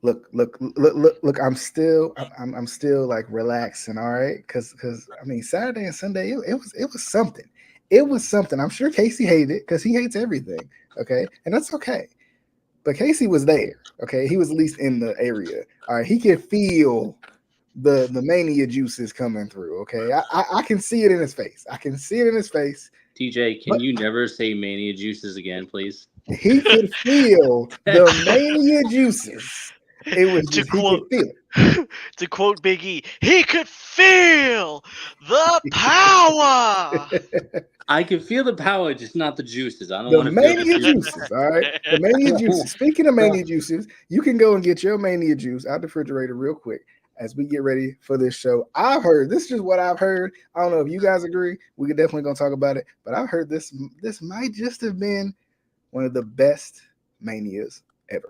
look. I'm still like relaxing. All right, because I mean Saturday and Sunday it was something. It was something. I'm sure Casey hated it because he hates everything. Okay, and that's okay. But Casey was there. Okay, he was at least in the area. All right, he could feel the mania juices coming through. Okay, I can see it in his face. I can see it in his face. TJ, But can you never say mania juices again, please? he could feel the mania juices. It was To just he could quote feel it. to quote Big E, he could feel the power. I can feel the power, just not the juices. I don't The want to feel the mania juices. juices, all right. The mania juices. Speaking of mania juices, you can go and get your mania juice out the refrigerator real quick as we get ready for this show. I've heard this is just what I've heard. I don't know if you guys agree. We could definitely gonna talk about it, but I've heard this might just have been one of the best manias ever.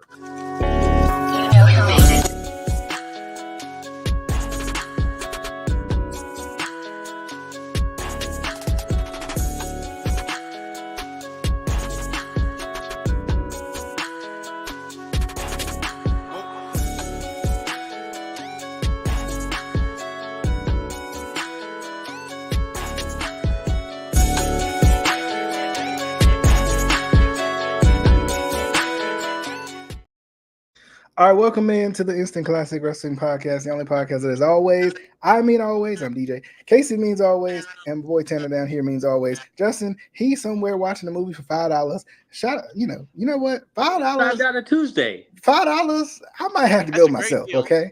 All right, welcome in to the Instant Classic Wrestling Podcast, the only podcast that is always, I mean always, I'm DJ. Casey means always, and boy Tanner down here means always. Justin, he's somewhere watching a movie for $5. Shout out, you know what? $5. $5 Tuesday. $5. I might have to That's go a great myself, deal. okay?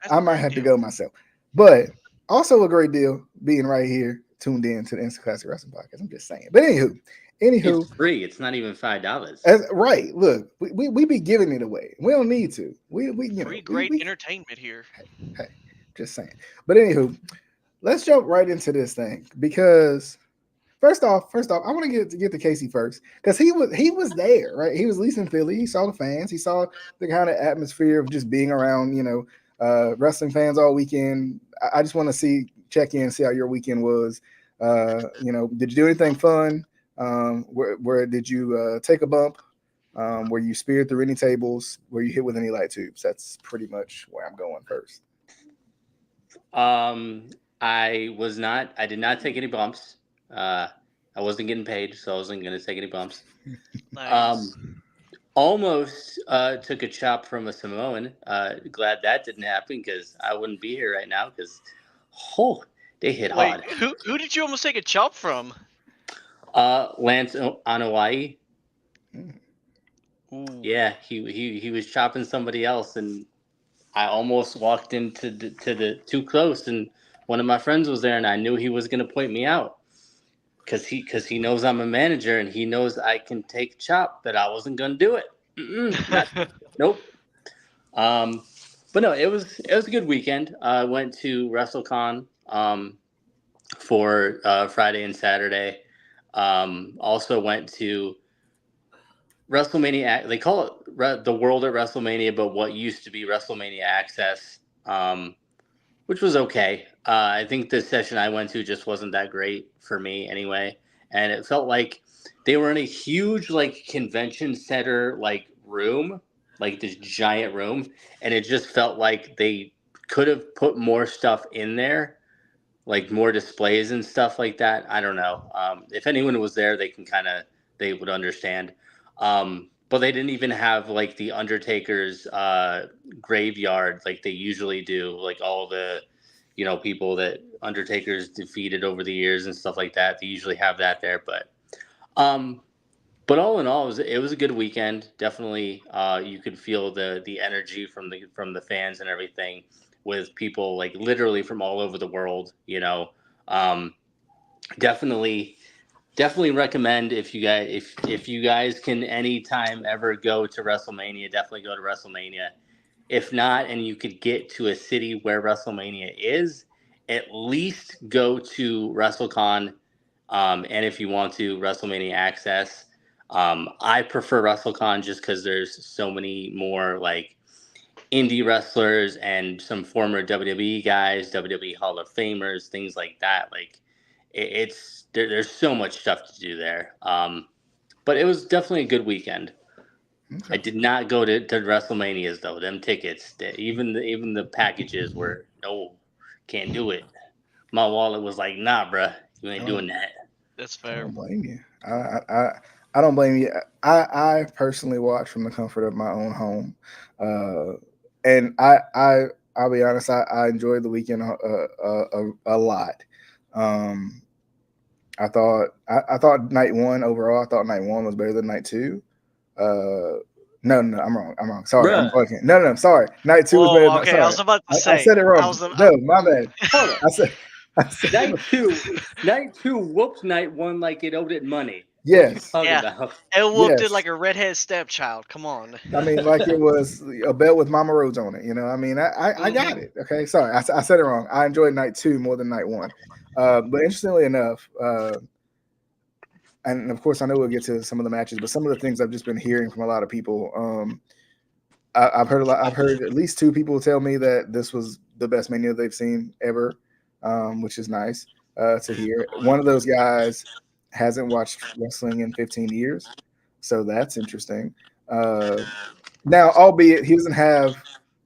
That's I a might great have to deal. go myself. But also a great deal being right here, tuned in to the Instant Classic Wrestling Podcast. I'm just saying. But anywho, It's free. It's not even $5. right. Look, we be giving it away. We don't need to. We you know Free great we entertainment here. hey, just saying. But anywho, let's jump right into this thing because first off, I want to get to Casey first because he was there, right? He was at least in Philly. He saw the fans. He saw the kind of atmosphere of just being around, wrestling fans all weekend. I just want to check in, see how your weekend was. Did you do anything fun? Where did you take a bump? Were you speared through any tables? Were you hit with any light tubes? That's pretty much where I'm going first. I did not take any bumps. I wasn't getting paid, so I wasn't going to take any bumps. Nice. Almost took a chop from a Samoan. Glad that didn't happen because I wouldn't be here right now because, oh, they hit Wait, hard. who did you almost take a chop from? Lance on Hawaii. Ooh. Yeah, he was chopping somebody else, and I almost walked into the too close, and one of my friends was there, and I knew he was going to point me out because he knows I'm a manager, and he knows I can take chop, but I wasn't going to do it. Nope. But no, it was a good weekend. I went to WrestleCon for Friday and Saturday. Also went to WrestleMania. They call it the World at WrestleMania, but what used to be WrestleMania Access, which was okay. I think the session I went to just wasn't that great for me anyway, and it felt like they were in a huge like convention center like room, like this giant room, and it just felt like they could have put more stuff in there, like more displays and stuff like that. I don't know. If anyone was there, they would understand. But they didn't even have like the Undertaker's graveyard like they usually do, like all the people that Undertaker's defeated over the years and stuff like that. They usually have that there, um, but all in all, it was a good weekend. Definitely, you could feel the energy from the fans and everything, with people like literally from all over the world. Um, definitely, definitely recommend if you guys can anytime ever go to WrestleMania, definitely go to WrestleMania. If not, and you could get to a city where WrestleMania is, at least go to WrestleCon. And if you want to, WrestleMania Access. I prefer WrestleCon just because there's so many more like indie wrestlers and some former WWE guys, WWE Hall of Famers, things like that. Like there's so much stuff to do there. But it was definitely a good weekend. Okay. I did not go to WrestleManias though. Them tickets, even the packages were no, can't do it. My wallet was like, nah, bruh, you ain't doing that. That's I fair. don't blame you. I don't blame you. I personally watch from the comfort of my own home, and I'll be honest. I enjoyed the weekend a lot. Um, I thought night one overall. I thought night one was better than night two. No, I'm wrong. I'm wrong. Sorry, I'm Bruh, blanking. No, sorry. Night two was better Whoa, than. okay. I Sorry, was about to I say. said it I wrong. was. No, my bad. hold on. I said. Night two, whooped night one like it owed it money. What you Yes, talking Yeah. about? It whooped it yes. like a redhead stepchild. Come on. I mean, like it was a belt with Mama Rhodes on it. I mean, I got Mhm. it. Okay, sorry, I said it wrong. I enjoyed night two more than night one. But interestingly enough, and of course, I know we'll get to some of the matches, but some of the things I've just been hearing from a lot of people. I've heard a lot. I've heard at least two people tell me that this was the best Mania they've seen ever, which is nice to hear. One of those guys hasn't watched wrestling in 15 years, so that's interesting. Now, albeit he doesn't have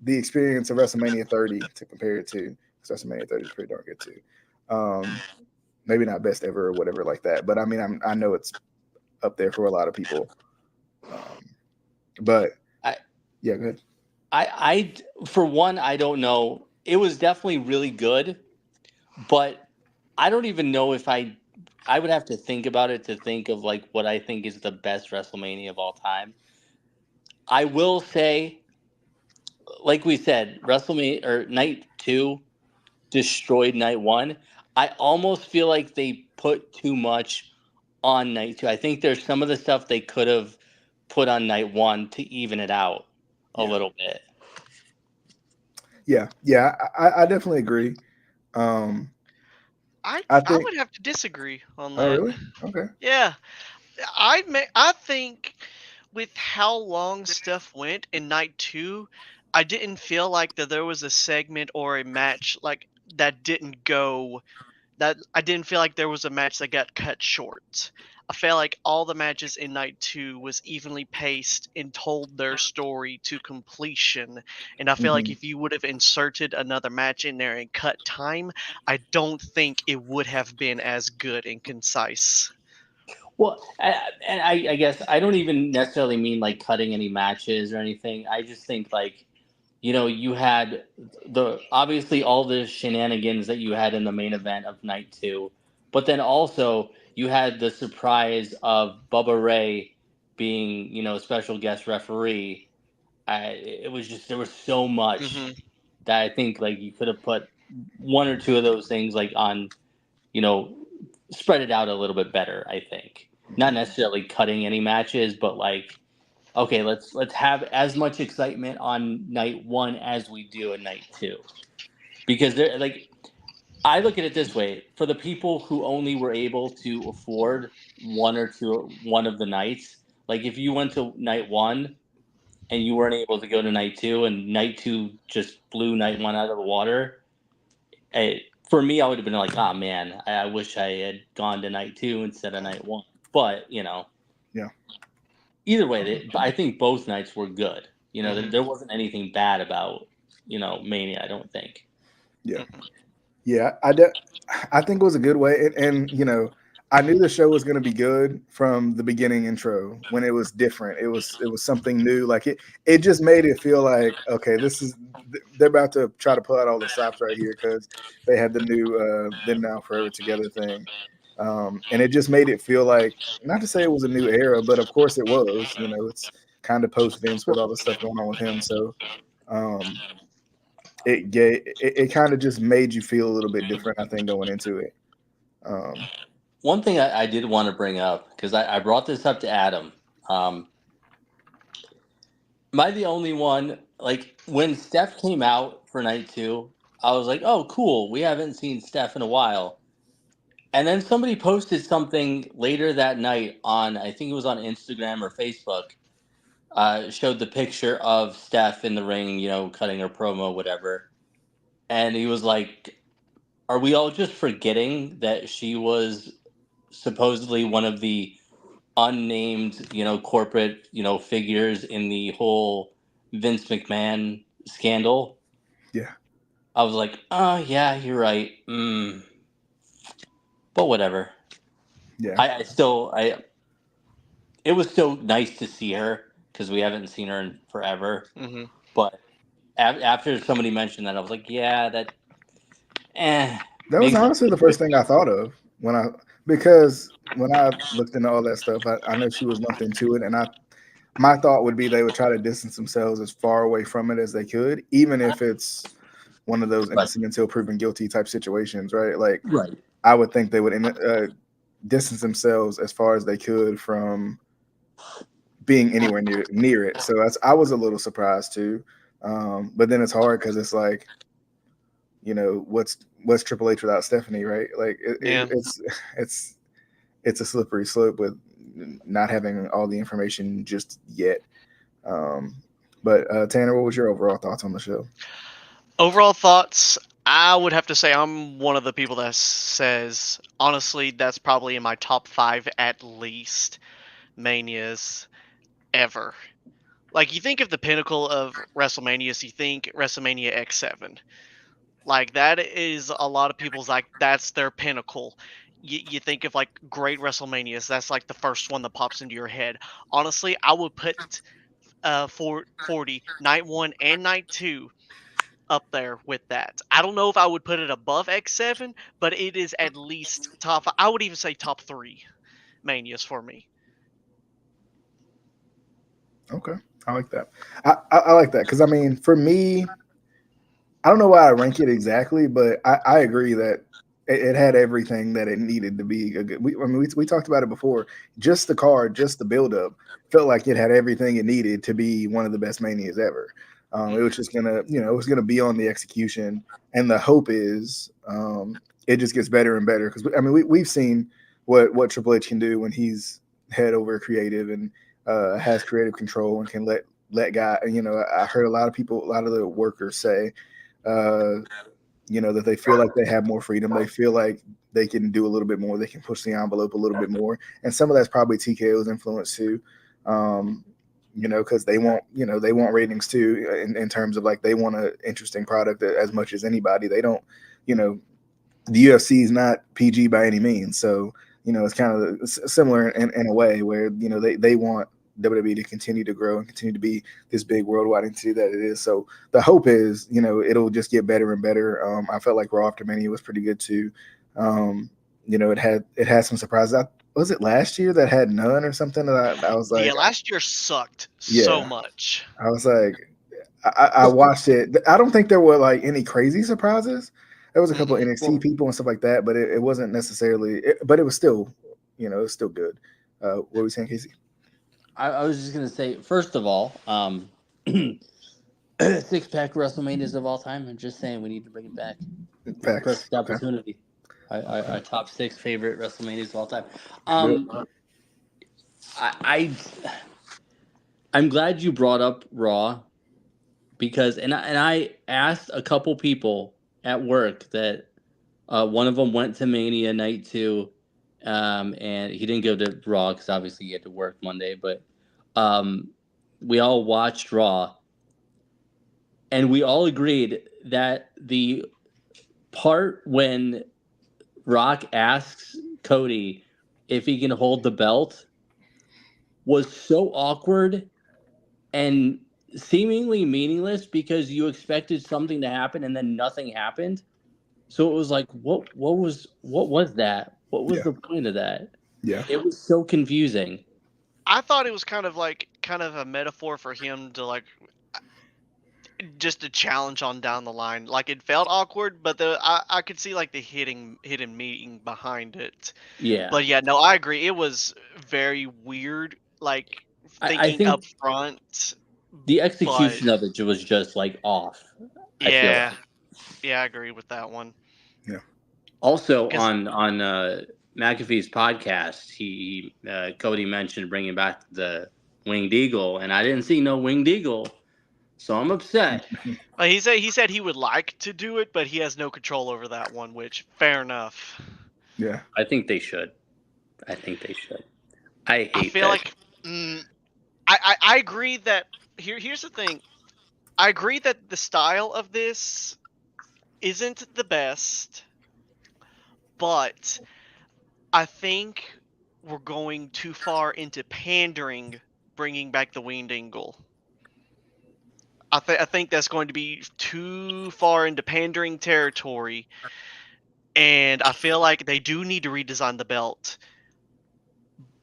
the experience of WrestleMania 30 to compare it to, because WrestleMania 30 is pretty darn good too. Maybe not best ever or whatever like that, but I mean, I know it's up there for a lot of people. But I, yeah, go ahead. I, for one, I don't know. It was definitely really good, but I don't even know if I would have to think about it to think of like what I think is the best WrestleMania of all time. I will say, like we said, WrestleMania or night two destroyed night one. I almost feel like they put too much on night two. I think there's some of the stuff they could have put on night one to even it out a Yeah. little bit. Yeah, I definitely agree. I I think. would have to disagree on Oh, that. really? Okay. Yeah. I think with how long stuff went in night two, I didn't feel like that there was a segment or a match like that didn't go. That I didn't feel like there was a match that got cut short. I felt like all the matches in night two was evenly paced and told their story to completion. And I feel like Hmm. if you would have inserted another match in there and cut time, I don't think it would have been as good and concise. Well, and I guess I don't even necessarily mean like cutting any matches or anything. I just think like, you had the obviously all the shenanigans that you had in the main event of night two, but then also you had the surprise of Bubba Ray being, special guest referee. It was just there was so much Hmm. that I think like you could have put one or two of those things like on, you know, spread it out a little bit better. I think not necessarily cutting any matches, but like okay, let's have as much excitement on night one as we do in night two, because they're like I look at it this way: for the people who only were able to afford one of the nights, like if you went to night one and you weren't able to go to night two, and night two just blew night one out of the water. For me, I would have been like, "Ah, man, I wish I had gone to night two instead of night one." But Yeah. either way, I think both nights were good. Hmm. There wasn't anything bad about Mania. I don't think. Yeah. Yeah. I think it was a good way, and I knew the show was going to be good from the beginning intro when it was different. It was something new. Like it just made it feel like okay, they're about to try to pull out all the stops right here because they had the new then now forever together thing, and it just made it feel like not to say it was a new era, but of course it was. It's kind of post Vince with all the stuff going on with him, so. Um, it kind of just made you feel a little bit different, I think, going into it. Um, One thing I did want to bring up because I brought this up to Adam. Um, am I the only one? Like when Steph came out for night two, I was like, "Oh, cool! We haven't seen Steph in a while." And then somebody posted something later that night on, I think it was on Instagram or Facebook, showed the picture of Steph in the ring, cutting her promo, whatever. And he was like, are we all just forgetting that she was supposedly one of the unnamed, corporate, figures in the whole Vince McMahon scandal. Yeah. I was like, oh yeah, you're right. But whatever. Yeah. It was still nice to see her because we haven't seen her in forever. Mm-hmm. But after somebody mentioned that, I was like, yeah, that That was makes honestly the first thing I thought of because when I looked into all that stuff, I know she was lumped into it, and my thought would be they would try to distance themselves as far away from it as they could, even if it's one of those innocent until proven guilty type situations, right? Like, right. I would think they would distance themselves as far as they could from being anywhere near it. So I was a little surprised too, but then it's hard because it's like, what's Triple H without Stephanie, right? Like it's a slippery slope with not having all the information just yet. But Tanner, what was your overall thoughts on the show? Overall thoughts, I would have to say I'm one of the people that says, honestly, that's probably in my top 5 at least Manias ever. Like, you think of the pinnacle of WrestleManias, you think WrestleMania X7. Like, that is a lot of people's, like, that's their pinnacle. You think of, like, great WrestleManias, that's, like, the first one that pops into your head. Honestly, I would put 40, Night 1 and Night 2 up there with that. I don't know if I would put it above X7, but it is at least top. I would even say top 3 Manias for me. Okay, I like that. I like that because I mean, for me, I don't know why I rank it exactly, but I agree that it had everything that it needed to be a good. We talked about it before. Just the card, just the build up, felt like it had everything it needed to be one of the best Manias ever. It was just gonna, it was gonna be on the execution, and the hope is it just gets better and better because I mean we've seen what Triple H can do when he's head over creative and has creative control and can let guy. I heard a lot of the workers say that they feel like they have more freedom. They feel like they can do a little bit more. They can push the envelope a little bit more. And some of that's probably TKO's influence too. Because they want ratings too in terms of like they want an interesting product as much as anybody. They don't, the UFC is not PG by any means. So, it's kind of similar in a way where, they want WWE to continue to grow and continue to be this big worldwide entity that it is. So the hope is, it'll just get better and better. I felt like Raw after Mania was pretty good too. It had some surprises. Was it last year that had none or something? That I was like, yeah, last year sucked so much. I was like, I watched it. I don't think there were like any crazy surprises. There was a couple of NXT people and stuff like that, but it wasn't necessarily. But it was still, it was still good. What were we saying, CaseE? I was just gonna say, first of all, 6-pack WrestleManias of all time. I'm just saying we need to bring it back. Facts. Perfect opportunity. Our top 6 favorite WrestleManias of all time. I'm glad you brought up Raw because I asked a couple people at work that one of them went to Mania night 2, and he didn't go to Raw because obviously he had to work Monday, but we all watched Raw, and we all agreed that the part when Rock asks Cody if he can hold the belt was so awkward and seemingly meaningless because you expected something to happen and then nothing happened. So it was like, what was that? What was the point of that? Yeah. It was so confusing. I thought it was kind of a metaphor for him to like just a challenge on down the line. Like it felt awkward, but I could see like the hidden meaning behind it. Yeah. But yeah, no, I agree. It was very weird. Like I thinking think up front. the execution of it was just like off. Yeah. Yeah, I agree with that one. Yeah. Also on McAfee's podcast, he Cody mentioned bringing back the Winged Eagle, and I didn't see no Winged Eagle, so I'm upset. He said he would like to do it, but he has no control over that one, which fair enough. Yeah, I think they should. I hate feel that. like I agree that here's the thing. I agree that the style of this isn't the best, but I think we're going too far into pandering, bringing back the winged eagle. I think that's going to be too far into pandering territory, and I feel like they do need to redesign the belt,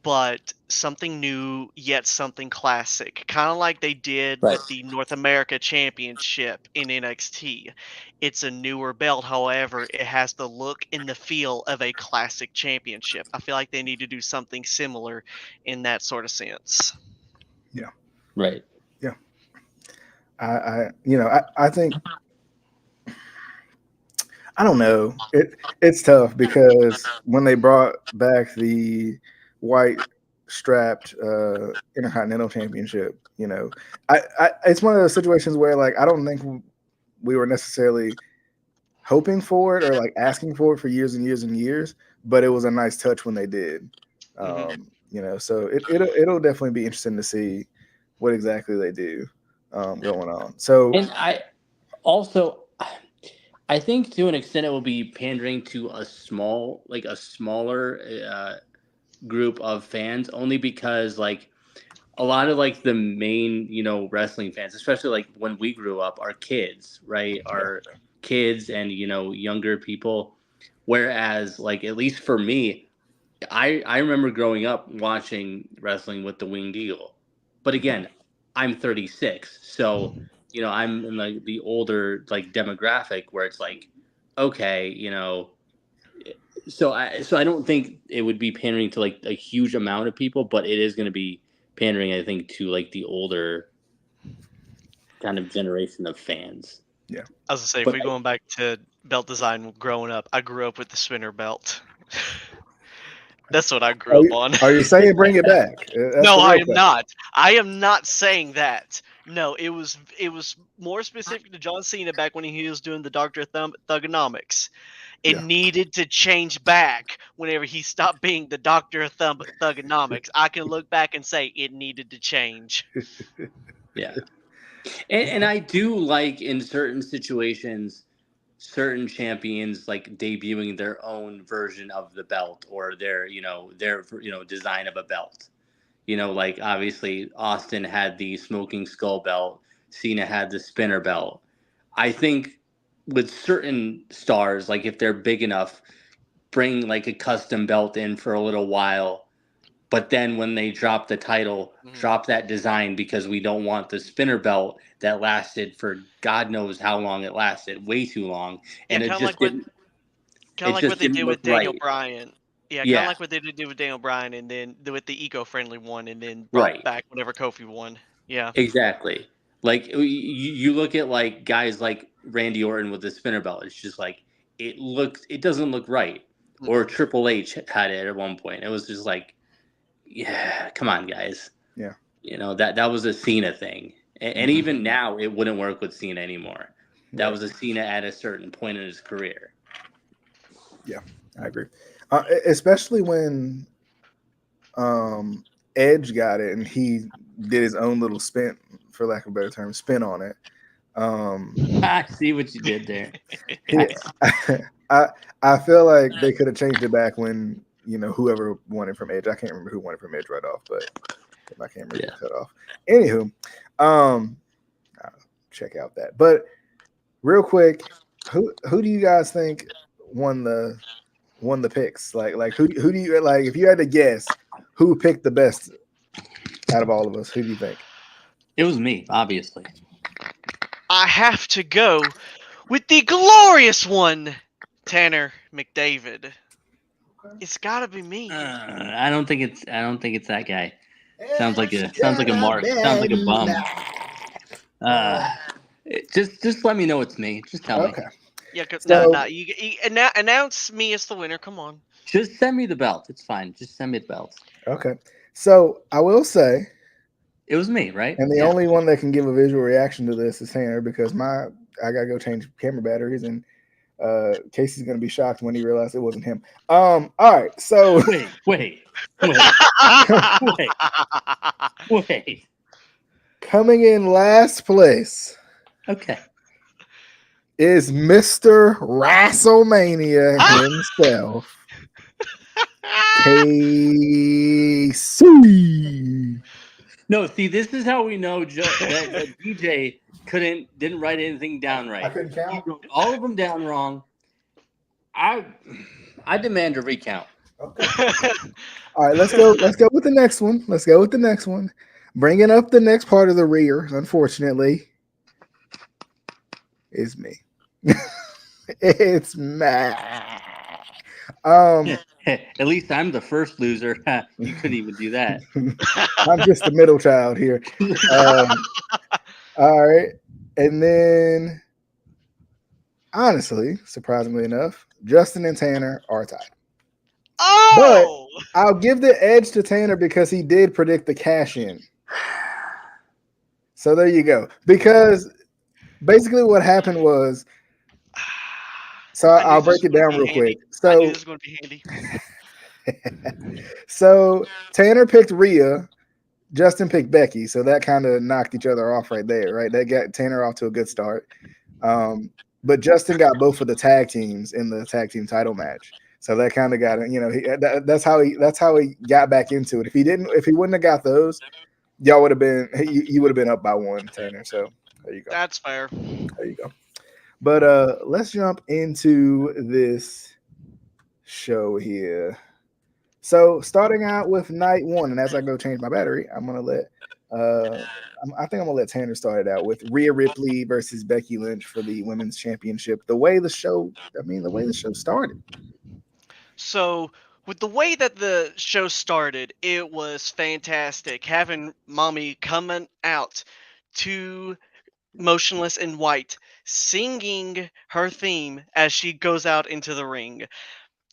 but something new yet something classic, kind of like they did Right. with the North America Championship in NXT. It's a newer belt, however, it has the look and the feel of a classic championship. I feel like they need to do something similar in that sort of sense. Right. I think I don't know. It's tough because when they brought back the white strapped Intercontinental Championship, it's one of those situations where like I don't think we were necessarily hoping for it or like asking for it for years and years and years, but it was a nice touch when they did. So it'll definitely be interesting to see what exactly they do going on. So And I think to an extent it will be pandering to a smaller group of fans, only because like a lot of like the main wrestling fans, especially like when we grew up, are kids, right? Are kids and younger people. Whereas like at least for me, I remember growing up watching wrestling with the Winged Eagle, but again, I'm 36, so I'm in like the older like demographic where it's like, okay, so I don't think it would be pandering to like a huge amount of people, but it is going to be pandering, I think, to like the older kind of generation of fans. Yeah, I was gonna say, if But we're going back to belt design growing up, I grew up with the spinner belt. That's what I grew up on. are you saying bring it back? That's No, the I real am question. not. I am not saying that. No, it was more specific to John Cena back when he was doing the Doctor Thugonomics. It Yeah. needed to change back whenever he stopped being the Doctor Thugonomics. I can look back and say it needed to change. yeah, and I do like in certain situations, certain champions like debuting their own version of the belt or their design of a belt. Like obviously Austin had the smoking skull belt, Cena had the spinner belt. I think with certain stars, like if they're big enough, bring like a custom belt in for a little while, but then when they drop the title, drop that design because we don't want the spinner belt that lasted for God knows how long it lasted, way too long, Yeah, and kind of like what they did look with Daniel right. Bryan. Yeah, kind of Yeah, like what they did with Daniel Bryan, and then with the eco-friendly one, and then brought right. back whenever Kofi won. Yeah. Exactly. Like you look at like guys like Randy Orton with the spinner belt. It's just like it doesn't look right. Or Mm-mm. Triple H had it at one point. It was just like, yeah, come on, guys. Yeah. That was a Cena thing, and even now it wouldn't work with Cena anymore. That Right. was a Cena at a certain point in his career. Yeah, I agree. Especially when Edge got it and he did his own little spin, for lack of a better term, spin on it. I see what you did there. He, I feel like they could have changed it back when whoever won it from Edge. I can't remember who won it from Edge right off, but I can't remember cut off. Anywho, I'll check out that. But real quick, who do you guys think won the picks? Like who do you like? If you had to guess, who picked the best out of all of us? Who do you think? It was me, obviously. I have to go with the glorious one, Tanner McDavid. It's gotta be me. I don't think it's that guy. Sounds like a mark. Sounds like a bum. Just let me know it's me. Just tell me. Okay. Yeah, So- no, you announce me as the winner. Come on. Just send me the belt. It's fine. Just send me the belt. Okay. So I will say, It was me, right? and the only one that can give a visual reaction to this is Tanner because I gotta go change camera batteries, and Casey's gonna be shocked when he realized it wasn't him. All right, so Wait. coming in last place Okay. is Mr. WrestleMania himself, CaseE. No, see, this is how we know that DJ didn't write anything down I right. couldn't He count. wrote all of them down wrong. I demand a recount. Okay. All right, let's go. Let's go with the next one. Let's go with the next one. Bringing up the next part of the rear, unfortunately, is me. It's Matt. At least I'm the first loser. You couldn't even do that. I'm just the middle child here. All right, and then honestly, surprisingly enough, Justin and Tanner are tied. Oh, I'll give the edge to Tanner because he did predict the cash in. So there you go. Because basically what happened was, so I knew I'll this break was it gonna down be real handy. quick. I knew So this was going to be handy. so Tanner picked Rhea, Justin picked Becky. So that kind of knocked each other off right there, right? That got Tanner off to a good start. But Justin got both of the tag teams in the tag team title match. So that kind of got it, that's how he got back into it. If he wouldn't have got those, y'all would have been you would have been up by one, Tanner. So there you go. That's fair. There you go. But let's jump into this show here. So starting out with night one, and as I go change my battery, I'm gonna let I think I'm gonna let Tanner start it out with Rhea Ripley versus Becky Lynch for the women's championship. The way the show started. So, with the way that the show started, it was fantastic. Having mommy coming out to Motionless in White, singing her theme as she goes out into the ring.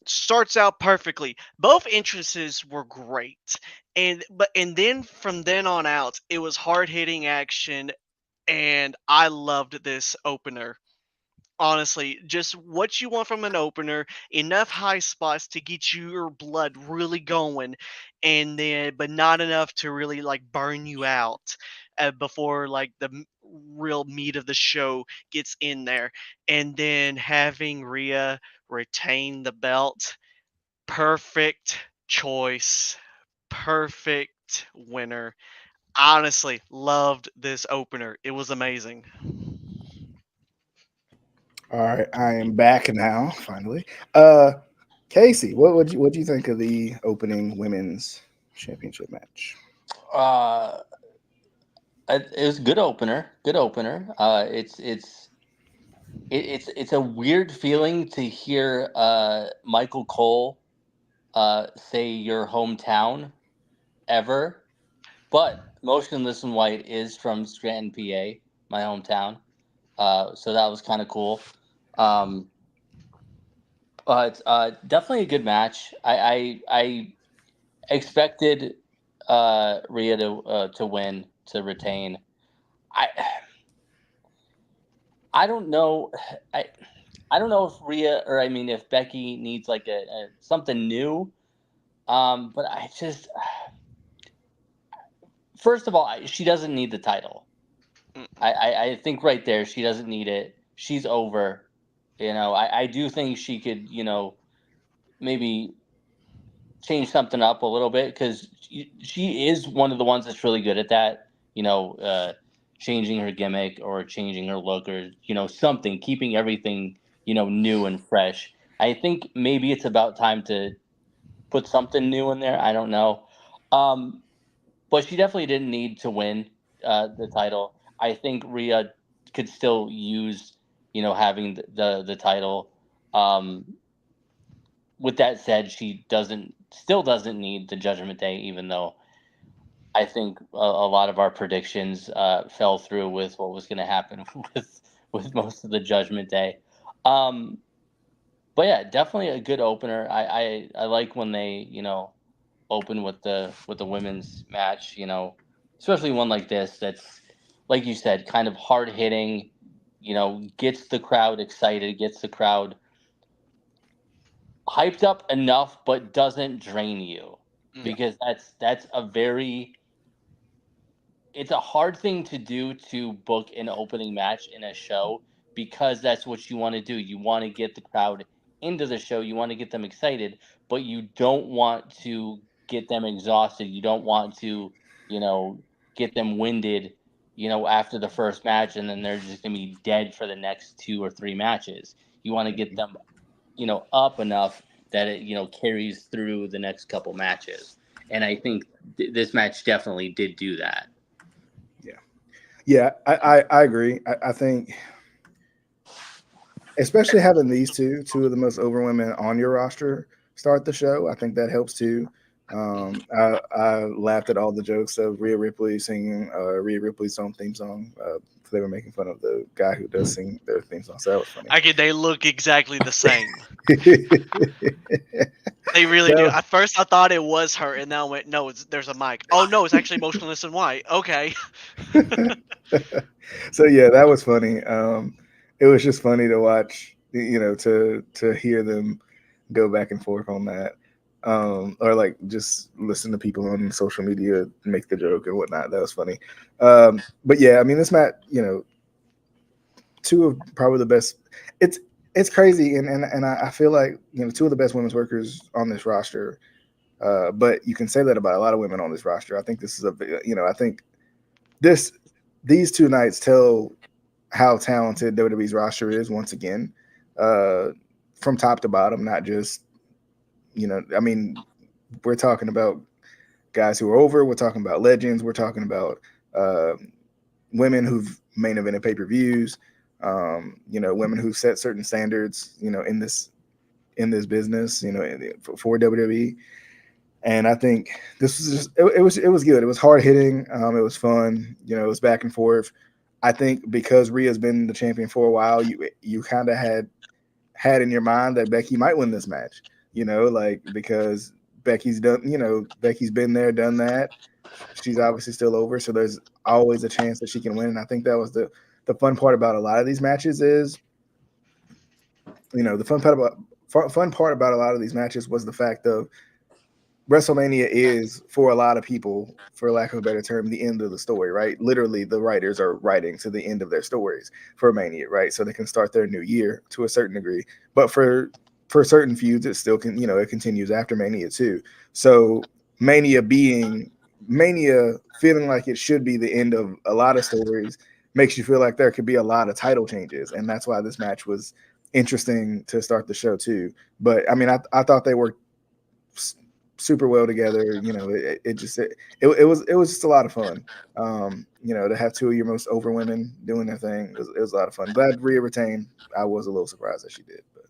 Starts out perfectly. Both entrances were great. And then from then on out, it was hard-hitting action, and I loved this opener. Honestly, just what you want from an opener, enough high spots to get your blood really going, and then but not enough to really like burn you out before like the real meat of the show gets in there. And then having Rhea retain the belt, perfect choice, perfect winner. Honestly, loved this opener. It was amazing. All right, I am back now, finally. Casey, what you think of the opening women's championship match? Uh, it was a good opener. Good opener. It's a weird feeling to hear Michael Cole say your hometown ever, but Motionless in White is from Scranton, PA, my hometown. So that was kind of cool. Um, but definitely a good match. I expected Rhea to win, to retain. I I don't know. I I don't know if Rhea, or I mean if Becky needs like a something new. But I just, first of all, she doesn't need the title. Mm. I think right there she doesn't need it. She's over. I do think she could, maybe change something up a little bit, because she is one of the ones that's really good at that. Changing her gimmick or changing her look, or something, keeping everything new and fresh. I think maybe it's about time to put something new in there. I don't know. Um, but she definitely didn't need to win the title. I think Rhea could still use, having the title. Um, with that said, she still doesn't need the Judgment Day, even though I think a lot of our predictions fell through with what was going to happen with most of the Judgment Day. Um, but yeah, definitely a good opener. I like when they open with the women's match. Especially one like this that's, like you said, kind of hard hitting. gets the crowd excited, gets the crowd hyped up enough, but doesn't drain you, because that's it's a hard thing to do, to book an opening match in a show, because that's what you want to do. You want to get the crowd into the show. You want to get them excited, but you don't want to get them exhausted. You don't want to, get them winded, after the first match, and then they're just going to be dead for the next 2 or 3 matches. You want to get them, up enough that it, carries through the next couple matches. And I think this match definitely did do that. Yeah, I agree. I think, especially having these two of the most over women on your roster start the show, I think that helps too. I laughed at all the jokes of Rhea Ripley singing Rhea Ripley's own theme song. They were making fun of the guy who does sing their theme song, so that was funny. They look exactly the same. They really do. At first, I thought it was her, and now I went, no, there's a mic. Oh, no, it's actually Motionless in White. Okay. So, yeah, that was funny. It was just funny to watch, to hear them go back and forth on that. Or like just listen to people on social media make the joke and whatnot. That was funny. But yeah, I mean, this match, two of probably the best. It's crazy, and I feel like two of the best women's workers on this roster. But you can say that about a lot of women on this roster. I think this is I think these two nights tell how talented WWE's roster is once again, from top to bottom, not just. I mean, we're talking about guys who are over. We're talking about legends. We're talking about women who've main evented pay-per-views. Women who've set certain standards. In this business. For WWE. And I think this was just it was good. It was hard hitting. It was fun. It was back and forth. I think because Rhea's been the champion for a while, you kind of had in your mind that Becky might win this match. Because Becky's done, Becky's been there, done that. She's obviously still over, so there's always a chance that she can win. And I think that was the fun part about a lot of these matches is, the fun part about a lot of these matches was the fact of WrestleMania is, for a lot of people, for lack of a better term, the end of the story, right? Literally, the writers are writing to the end of their stories for Mania, right? So they can start their new year to a certain degree. But for certain feuds, it still can, it continues after Mania too. So Mania feeling like it should be the end of a lot of stories makes you feel like there could be a lot of title changes. And that's why this match was interesting to start the show too. But I mean, I thought they worked super well together. It was just a lot of fun. To have two of your most over women doing their thing, it was a lot of fun. Glad Rhea retained. I was a little surprised that she did, but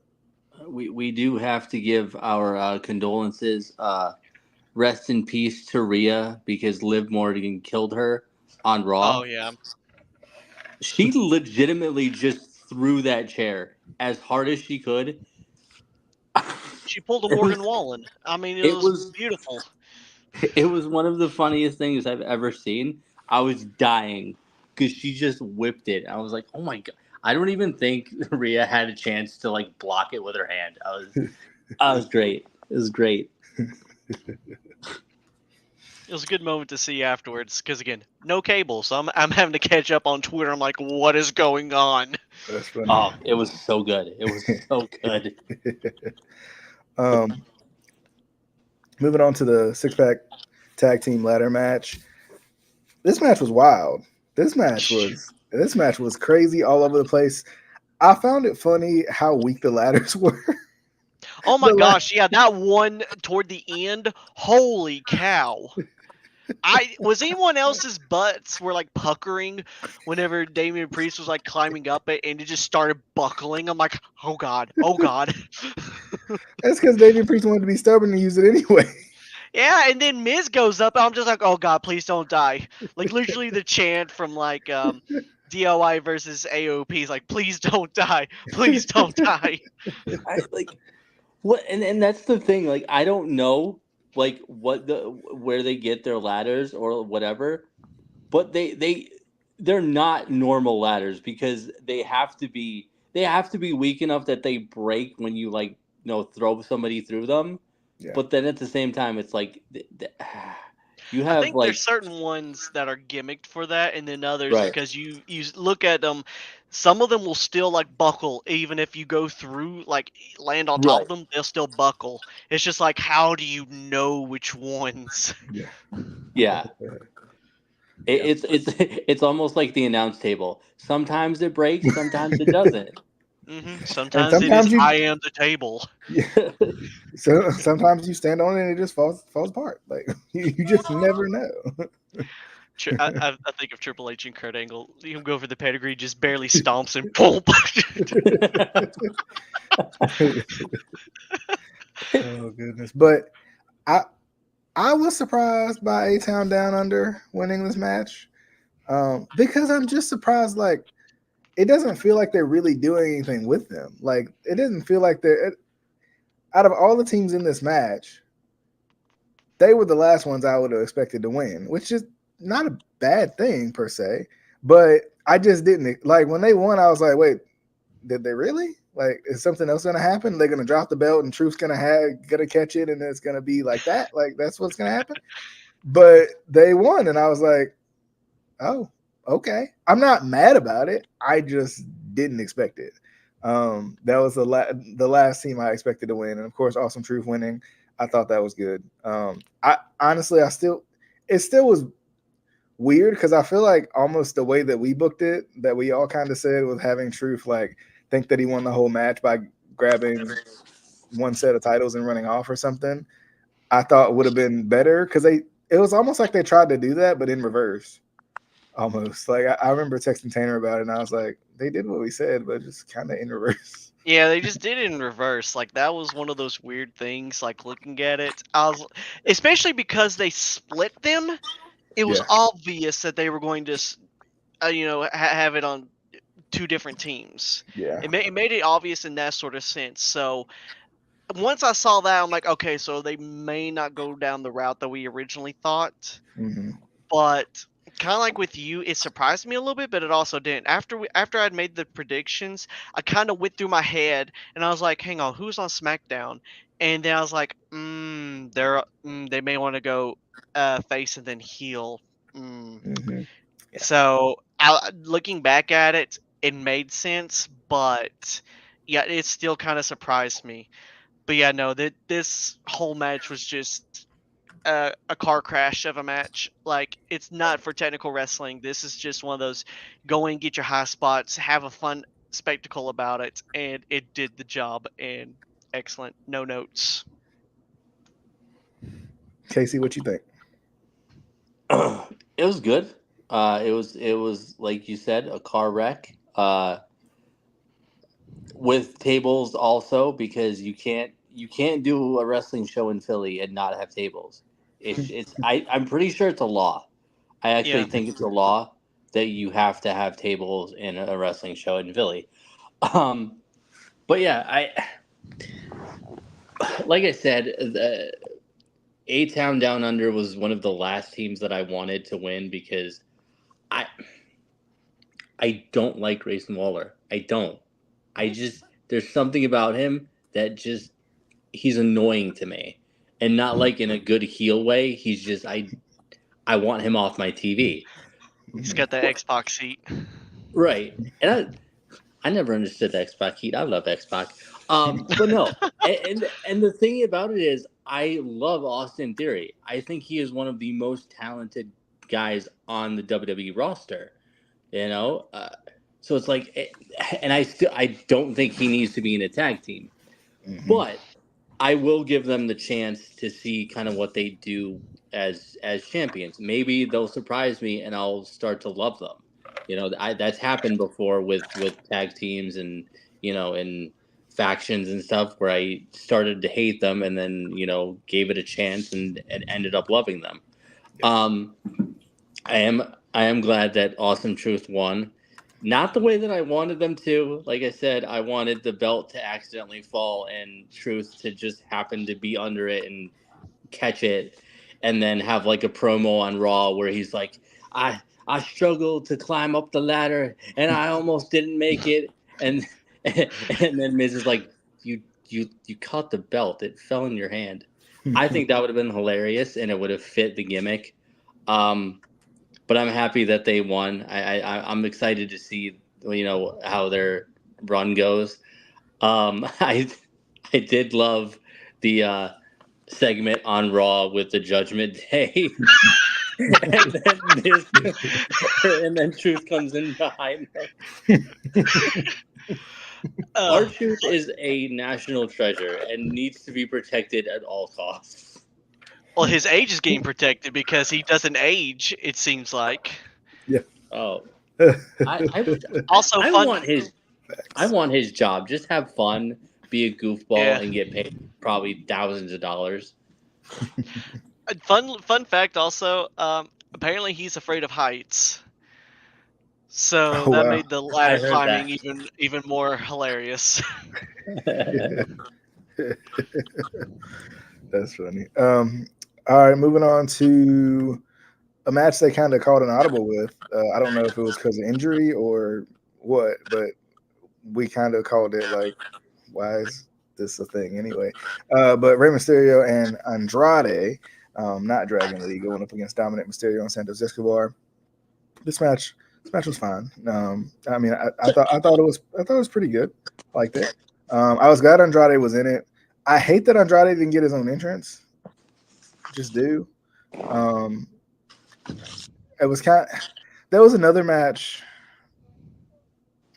we do have to give our condolences. Rest in peace to Rhea, because Liv Morgan killed her on Raw. Oh yeah. She legitimately just threw that chair as hard as she could. She pulled a Morgan Wallen. I mean, it was beautiful. It was one of the funniest things I've ever seen. I was dying because she just whipped it. I was like, oh my God. I don't even think Rhea had a chance to block it with her hand. I was great. It was great. It was a good moment to see afterwards, because again, no cable, so I'm having to catch up on Twitter. I'm like, what is going on? That's funny. Oh, it was so good. It was so good. Moving on to the 6-pack tag team ladder match. This match was wild. This match was crazy all over the place. I found it funny how weak the ladders were. Oh my gosh, yeah, that one toward the end. Holy cow. Was anyone else's butts were puckering whenever Damian Priest was climbing up it, and it just started buckling? I'm like, oh god. That's because Damian Priest wanted to be stubborn and use it anyway. Yeah, and then Miz goes up, and I'm just like, oh god, please don't die. Literally the chant from DOI versus AOP is please don't die. Please don't die. What and that's the thing, I don't know where they get their ladders or whatever, but they they're not normal ladders because they have to be weak enough that they break when you throw somebody through them. Yeah. But then at the same time, it's like you I have think there's certain ones that are gimmicked for that, and then others right. because you look at them, some of them will still buckle even if you go through land on top of them, they'll still buckle. It's just how do you know which ones? Yeah. Yeah. It's almost like the announce table. Sometimes it breaks, sometimes it doesn't. And Sometimes it is sometimes you, I am the table. yeah. So sometimes you stand on it and it just falls apart. Like you just never know. I think of Triple H and Kurt Angle. You go for the pedigree, just barely stomps and boom. Oh goodness! But I was surprised by A-Town Down Under winning this match because I'm just surprised. Like it doesn't feel like they're really doing anything with them. Like it doesn't feel like they're out of all the teams in this match. They were the last ones I would have expected to win, which is not a bad thing per se. But I just didn't like when they won. I was like, wait, did they really? Like, is something else gonna happen? They're gonna drop the belt and Truth's gonna catch it, and it's gonna be like that. Like that's what's gonna happen. But they won, and I was like, oh, okay. I'm not mad about it. I just didn't expect it. That was the last team I expected to win, and of course, Awesome Truth winning. I thought that was good. I honestly, it still was weird because I feel like almost the way that we booked it, that we all kind of said with having Truth think that he won the whole match by grabbing one set of titles and running off or something. I thought would have been better because it was almost like they tried to do that, but in reverse. Almost like I remember texting Tanner about it, and I was like, they did what we said, but just kind of in reverse. Yeah, they just did it in reverse. That was one of those weird things. Looking at it, especially because they split them. It was obvious that they were going to, have it on two different teams. Yeah. It made it obvious in that sort of sense. So once I saw that, I'm like, okay, so they may not go down the route that we originally thought. Mm-hmm. But kind of like with you, it surprised me a little bit, but it also didn't. After I'd made the predictions, I kind of went through my head and I was like, hang on, who's on SmackDown? And then I was like, they may want to go face and then heel. Mm-hmm. Yeah. So looking back at it, it made sense, but yeah, it still kind of surprised me. But yeah, no, this whole match was just a car crash of a match. It's not for technical wrestling. This is just one of those go in, get your high spots, have a fun spectacle about it, and it did the job. And excellent. No notes. CaseE, what you think? It was good. It was like you said, a car wreck. With tables also because you can't do a wrestling show in Philly and not have tables. I'm pretty sure it's a law. I actually think it's a law that you have to have tables in a wrestling show in Philly. But yeah, like I said, the A-Town Down Under was one of the last teams that I wanted to win because I don't like Grayson Waller. I don't. There's something about him that just he's annoying to me, and not like in a good heel way. He's just I want him off my TV. He's got that Xbox seat. Right, and I never understood the X-Pac heat. I love X-Pac. But no, and the thing about it is, I love Austin Theory. I think he is one of the most talented guys on the WWE roster. You know, so it's like, and I don't think he needs to be in a tag team, but I will give them the chance to see kind of what they do as champions. Maybe they'll surprise me, and I'll start to love them. You know, that's happened before with tag teams and and factions and stuff where I started to hate them and then gave it a chance and ended up loving them. I am glad that Awesome Truth won. Not the way that I wanted them to. Like I said, I wanted the belt to accidentally fall and Truth to just happen to be under it and catch it, and then have like a promo on Raw where he's like, I struggled to climb up the ladder, and I almost didn't make it. And then Miz is like, you caught the belt. It fell in your hand. I think that would have been hilarious, and it would have fit the gimmick. But I'm happy that they won. I'm excited to see how their run goes. I did love the segment on Raw with the Judgment Day, and then Truth comes in behind them. R-Truth is a national treasure and needs to be protected at all costs. Well, his age is getting protected because he doesn't age. It seems like. Yeah. Oh. I Fun. want his job. Just have fun, be a goofball, and get paid probably thousands of dollars. Fun fact also. Apparently he's afraid of heights. So that made the ladder climbing even more hilarious. That's funny. All right, moving on to a match they kind of called an audible with. I don't know if it was because of injury or what, but we kind of called it like, why is this a thing anyway? But Rey Mysterio and Andrade, not Dragon Lee, going up against Dominic Mysterio and Santos Escobar. This match was fine. I mean, I thought it was pretty good. I liked it. I was glad Andrade was in it. I hate that Andrade didn't get his own entrance. Just do. It was there was another match.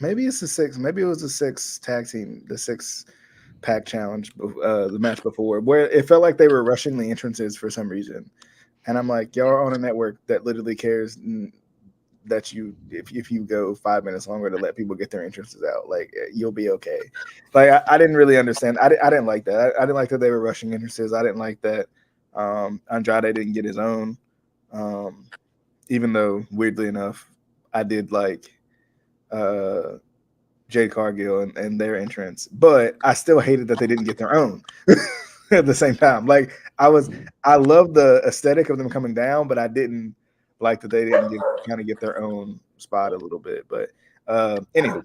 Maybe it's the six. Maybe it was the six tag team, the 6-pack challenge, the match before, where it felt like they were rushing the entrances for some reason. And I'm like, y'all are on a network that literally cares that if you go 5 minutes longer to let people get their entrances out, like you'll be okay. Like I didn't really understand. I didn't like that. I didn't like that they were rushing entrances. I didn't like that Andrade didn't get his own. Even though weirdly enough, I did like Jade Cargill and their entrance, but I still hated that they didn't get their own at the same time. Like I love the aesthetic of them coming down, but I didn't like that they didn't get their own spot a little bit. But anyway,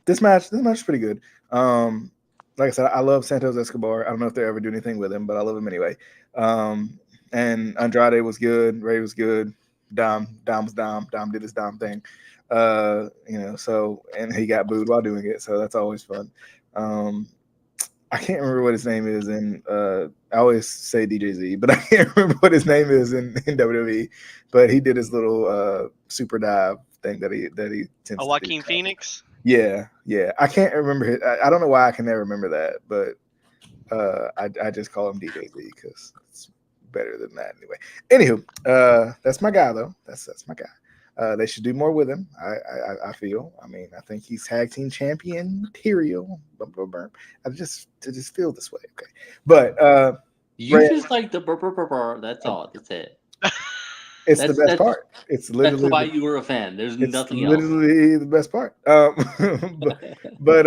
this match is pretty good. Like I said, I love Santos Escobar. I don't know if they ever do anything with him, but I love him anyway. And Andrade was good. Ray was good. Dom was Dom. Dom did his Dom thing. So, and he got booed while doing it. So that's always fun. I can't remember what his name is. And I always say DJZ, but I can't remember what his name is in WWE. But he did his little super dive thing that he tends to Joaquin do. Phoenix? Yeah. I can't remember I don't know why I can never remember that, but I just call him DJZ because it's better than that anyway. Anywho, that's my guy though. That's my guy. They should do more with him. I feel. I mean, I think he's tag team champion material. I just feel this way. Okay, but you just like the burr. That's all. That's it. It's the best part. It's literally that's why you were a fan. There's nothing else. Literally the best part. But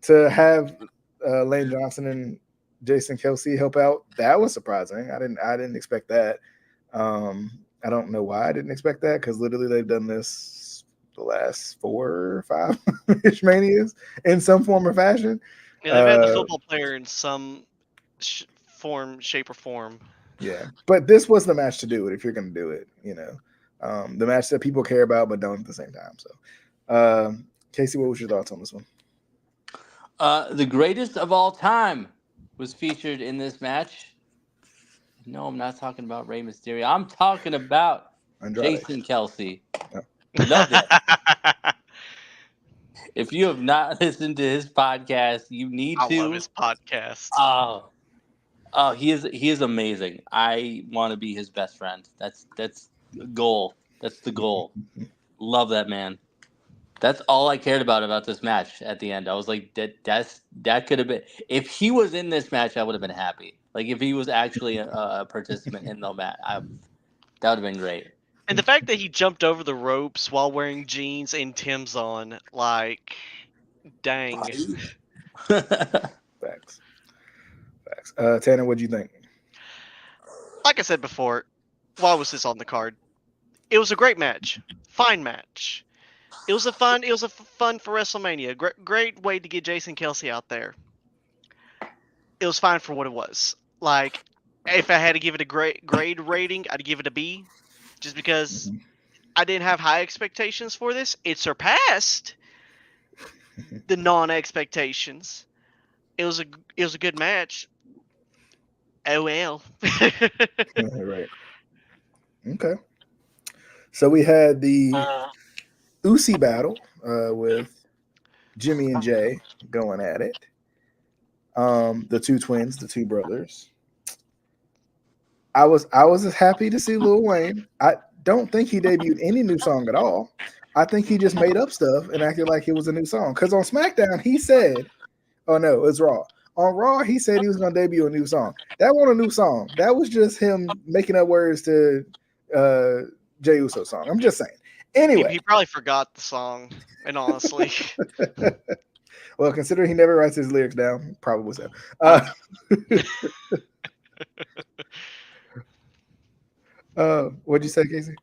to have Lane Johnson and Jason Kelsey help out, that was surprising. I didn't expect that. I don't know why I didn't expect that, because literally they've done this the last 4 or 5 ish Manias in some form or fashion. Yeah, they've had the football player in some shape or form. Yeah, but this was the match to do it if you're going to do it. The match that people care about but don't at the same time. So, Casey, what was your thoughts on this one? The greatest of all time was featured in this match. No, I'm not talking about Rey Mysterio. I'm talking about Andrade. Jason Kelsey. Oh. Love that. If you have not listened to his podcast, you need to. I love his podcast. Oh, he is amazing. I want to be his best friend. That's the goal. That's the goal. Love that man. That's all I cared about this match at the end. I was like, that could have been, if he was in this match, I would have been happy. Like if he was actually a participant in the match, that would have been great. And the fact that he jumped over the ropes while wearing jeans and Tim's on, like, dang. Facts. Tanner, what'd you think? Like I said before, why was this on the card? It was a great match, fine match. It was a fun for WrestleMania. Great way to get Jason Kelsey out there. It was fine for what it was. Like, if I had to give it a grade rating, I'd give it a B, just because I didn't have high expectations for this. It surpassed the non-expectations. It was a good match. Oh well. Right. Okay. So we had the Usi battle with Jimmy and Jay going at it. The two twins, the two brothers. I was just happy to see Lil Wayne. I don't think he debuted any new song at all. I think he just made up stuff and acted like it was a new song. Because on SmackDown, he said, oh no, it was Raw. On Raw, he said he was going to debut a new song. That wasn't a new song. That was just him making up words to Jey Uso's song. I'm just saying. Anyway. He probably forgot the song, and honestly. Well, considering he never writes his lyrics down, probably so. What'd you say, Casey?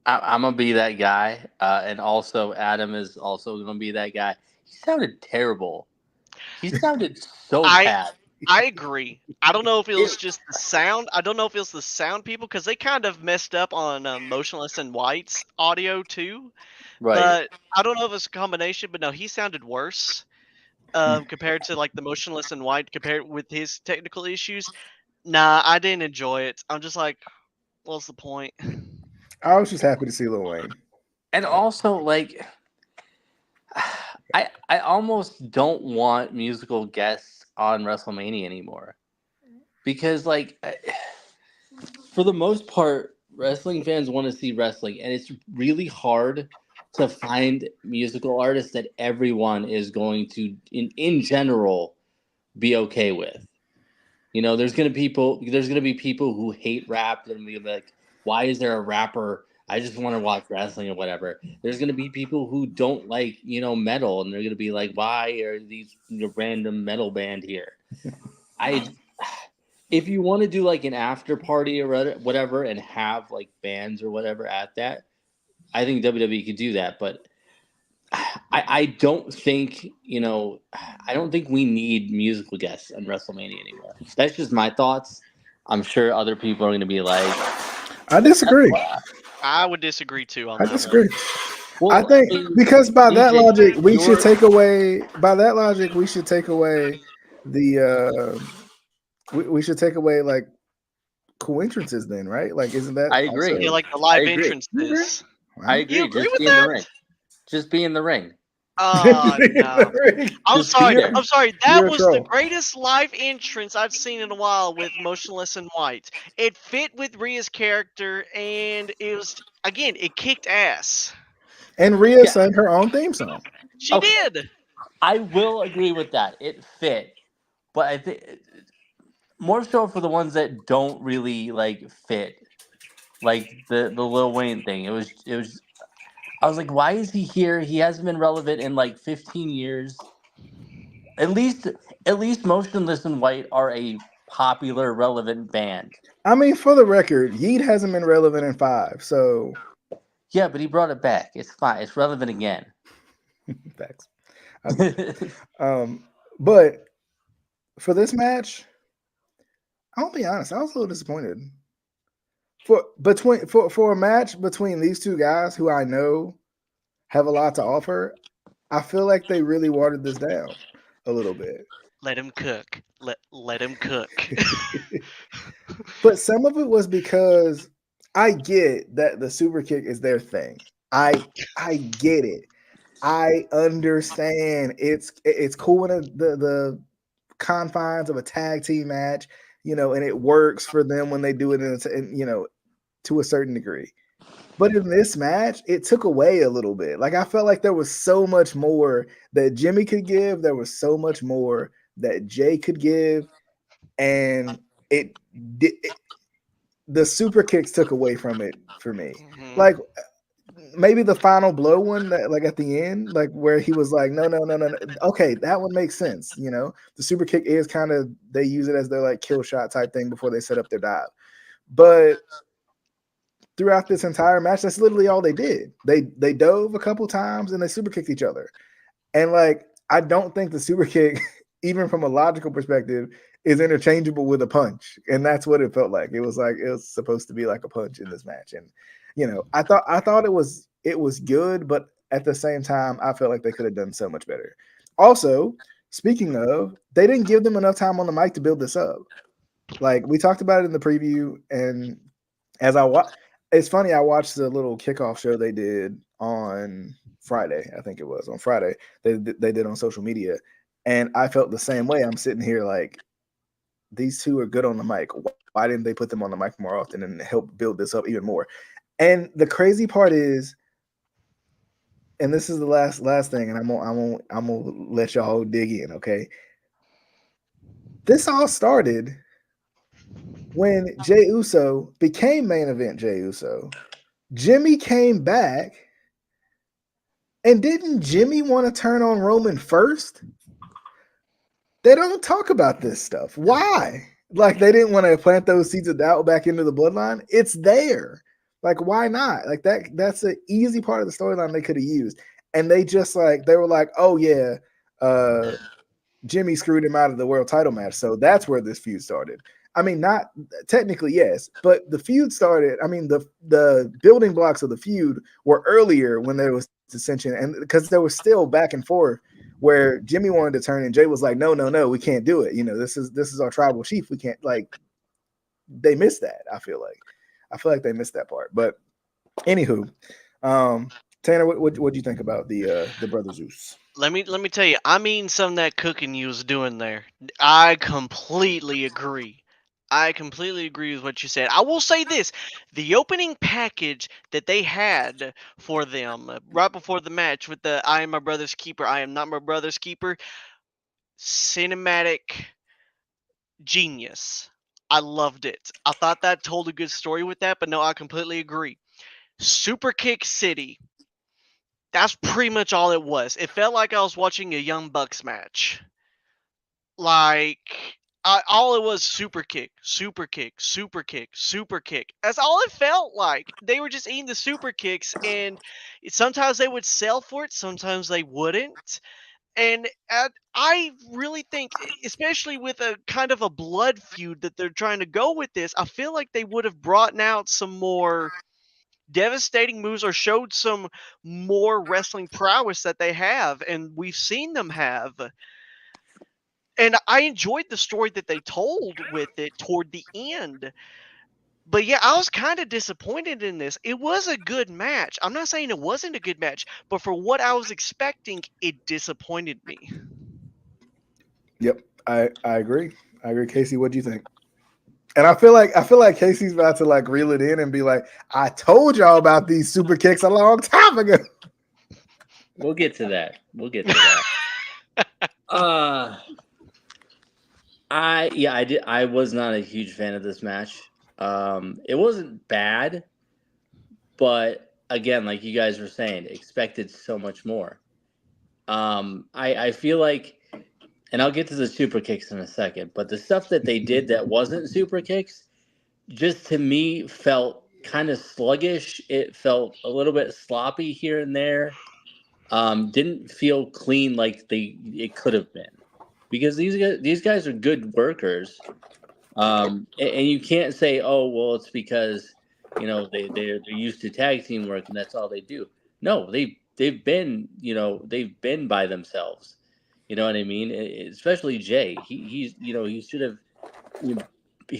I'm gonna be that guy, and also Adam is also gonna be that guy. He sounded terrible. He sounded so bad. I agree. I don't know if it was just the sound. I don't know if it was the sound people, because they kind of messed up on Motionless in White's audio too. Right. But I don't know if it's a combination. But no, he sounded worse compared to like the Motionless in White, compared with his technical issues. Nah, I didn't enjoy it. I'm just like, what's the point? I was just happy to see Lil Wayne. And also, like, I almost don't want musical guests on WrestleMania anymore. Because, like, for the most part, wrestling fans want to see wrestling. And it's really hard to find musical artists that everyone is going to, in general, be okay with. You know, there's gonna be people who hate rap and be like, why is there a rapper? I just want to watch wrestling or whatever. There's gonna be people who don't like, metal, and they're gonna be like, why are these random metal band here? If you want to do like an after party or whatever and have like bands or whatever at that, I think WWE could do that. But I don't think, I don't think we need musical guests on WrestleMania anymore. That's just my thoughts. I'm sure other people are going to be like, I disagree. I would disagree too on I that. disagree. Well, I think because by that logic, we should take away. By that logic, we should take away the. We should take away like cool entrances. Then, right? Like, isn't that? I agree. Yeah, like the live entrances. I agree. You agree just with be that? in the ring. Just be in the ring. Oh no! I'm sorry. I'm sorry. That was the troll. greatest live entrance I've seen in a while with Motionless in White. It fit with Rhea's character, and it was it kicked ass. And Rhea sang her own theme song. She did. I will agree with that. It fit, but I think more so for the ones that don't really like fit, like the Lil Wayne thing. It was. I was like, why is he here? He hasn't been relevant in like 15 years. At least Motionless in White are a popular, relevant band. I mean, for the record, Yeet hasn't been relevant in 5, so yeah, but he brought it back. It's fine. It's relevant again. Thanks. But for this match, I'll be honest, I was a little disappointed. For a match between these two guys who I know have a lot to offer, I feel like they really watered this down a little bit. Let him cook. Let him cook. But some of it was because I get that the super kick is their thing. I get it. I understand. It's cool in the confines of a tag team match, and it works for them when they do it to a certain degree. But in this match, it took away a little bit. Like, I felt like there was so much more that Jimmy could give. There was so much more that Jay could give. And the super kicks took away from it for me. Mm-hmm. Like, maybe the final blow one, that like at the end, like where he was like, no. Okay, that one makes sense. The super kick is kind of, they use it as their like kill shot type thing before they set up their dive. But throughout this entire match, that's literally all they did. They dove a couple times and they super kicked each other. And like, I don't think the super kick, even from a logical perspective, is interchangeable with a punch. And that's what it felt like. It was supposed to be like a punch in this match. And I thought it was good, but at the same time, I felt like they could have done so much better. Also, speaking of, they didn't give them enough time on the mic to build this up. Like, we talked about it in the preview, and as it's funny, I watched the little kickoff show they did on Friday. I think it was on Friday. They did on social media, and I felt the same way. I'm sitting here like, these two are good on the mic. Why didn't they put them on the mic more often and help build this up even more? And the crazy part is, and this is the last thing, and I'm gonna let y'all dig in, okay? This all started when Jey Uso became main event Jey Uso. Jimmy came back, and didn't Jimmy want to turn on Roman first? They don't talk about this stuff. Why? Like, they didn't want to plant those seeds of doubt back into the bloodline. It's there. Like, why not? Like, that's an easy part of the storyline they could have used. And they just they were like, oh yeah, Jimmy screwed him out of the world title match. So that's where this feud started. I mean, not technically, yes, but the feud started. I mean, the building blocks of the feud were earlier when there was dissension, and because there was still back and forth where Jimmy wanted to turn and Jay was like, no, we can't do it. This is our tribal chief. We can't, like, they missed that. I feel like they missed that part. But anywho, Tanner, what do you think about the Brother Zeus? Let me tell you, I mean, some of that cooking you was doing there. I completely agree. I completely agree with what you said. I will say this: the opening package that they had for them right before the match with the "I am my brother's keeper, I am not my brother's keeper," cinematic genius. I loved it. I thought that told a good story with that, but no, I completely agree. Super Kick City. That's pretty much all it was. It felt like I was watching a Young Bucks match. Like, all it was: super kick, super kick, super kick, super kick. That's all it felt like. They were just eating the super kicks, and sometimes they would sell for it, sometimes they wouldn't. And I really think, especially with a kind of a blood feud that they're trying to go with this, I feel like they would have brought out some more devastating moves or showed some more wrestling prowess that they have, and we've seen them have. And I enjoyed the story that they told with it toward the end. But yeah, I was kind of disappointed in this. It was a good match. I'm not saying it wasn't a good match, but for what I was expecting, it disappointed me. Yep, I agree. I agree. Casey, what do you think? And I feel like Casey's about to like reel it in and be like, I told y'all about these super kicks a long time ago. We'll get to that. I was not a huge fan of this match. It wasn't bad, but again, like you guys were saying, expected so much more. I feel like, and I'll get to the super kicks in a second, but the stuff that they did that wasn't super kicks, just to me felt kind of sluggish. It felt a little bit sloppy here and there. Didn't feel clean like it could have been, because these guys are good workers. And you can't say, oh well, it's because they're used to tag team work and that's all they do. No, they've been by themselves. You know what I mean? Especially Jay. He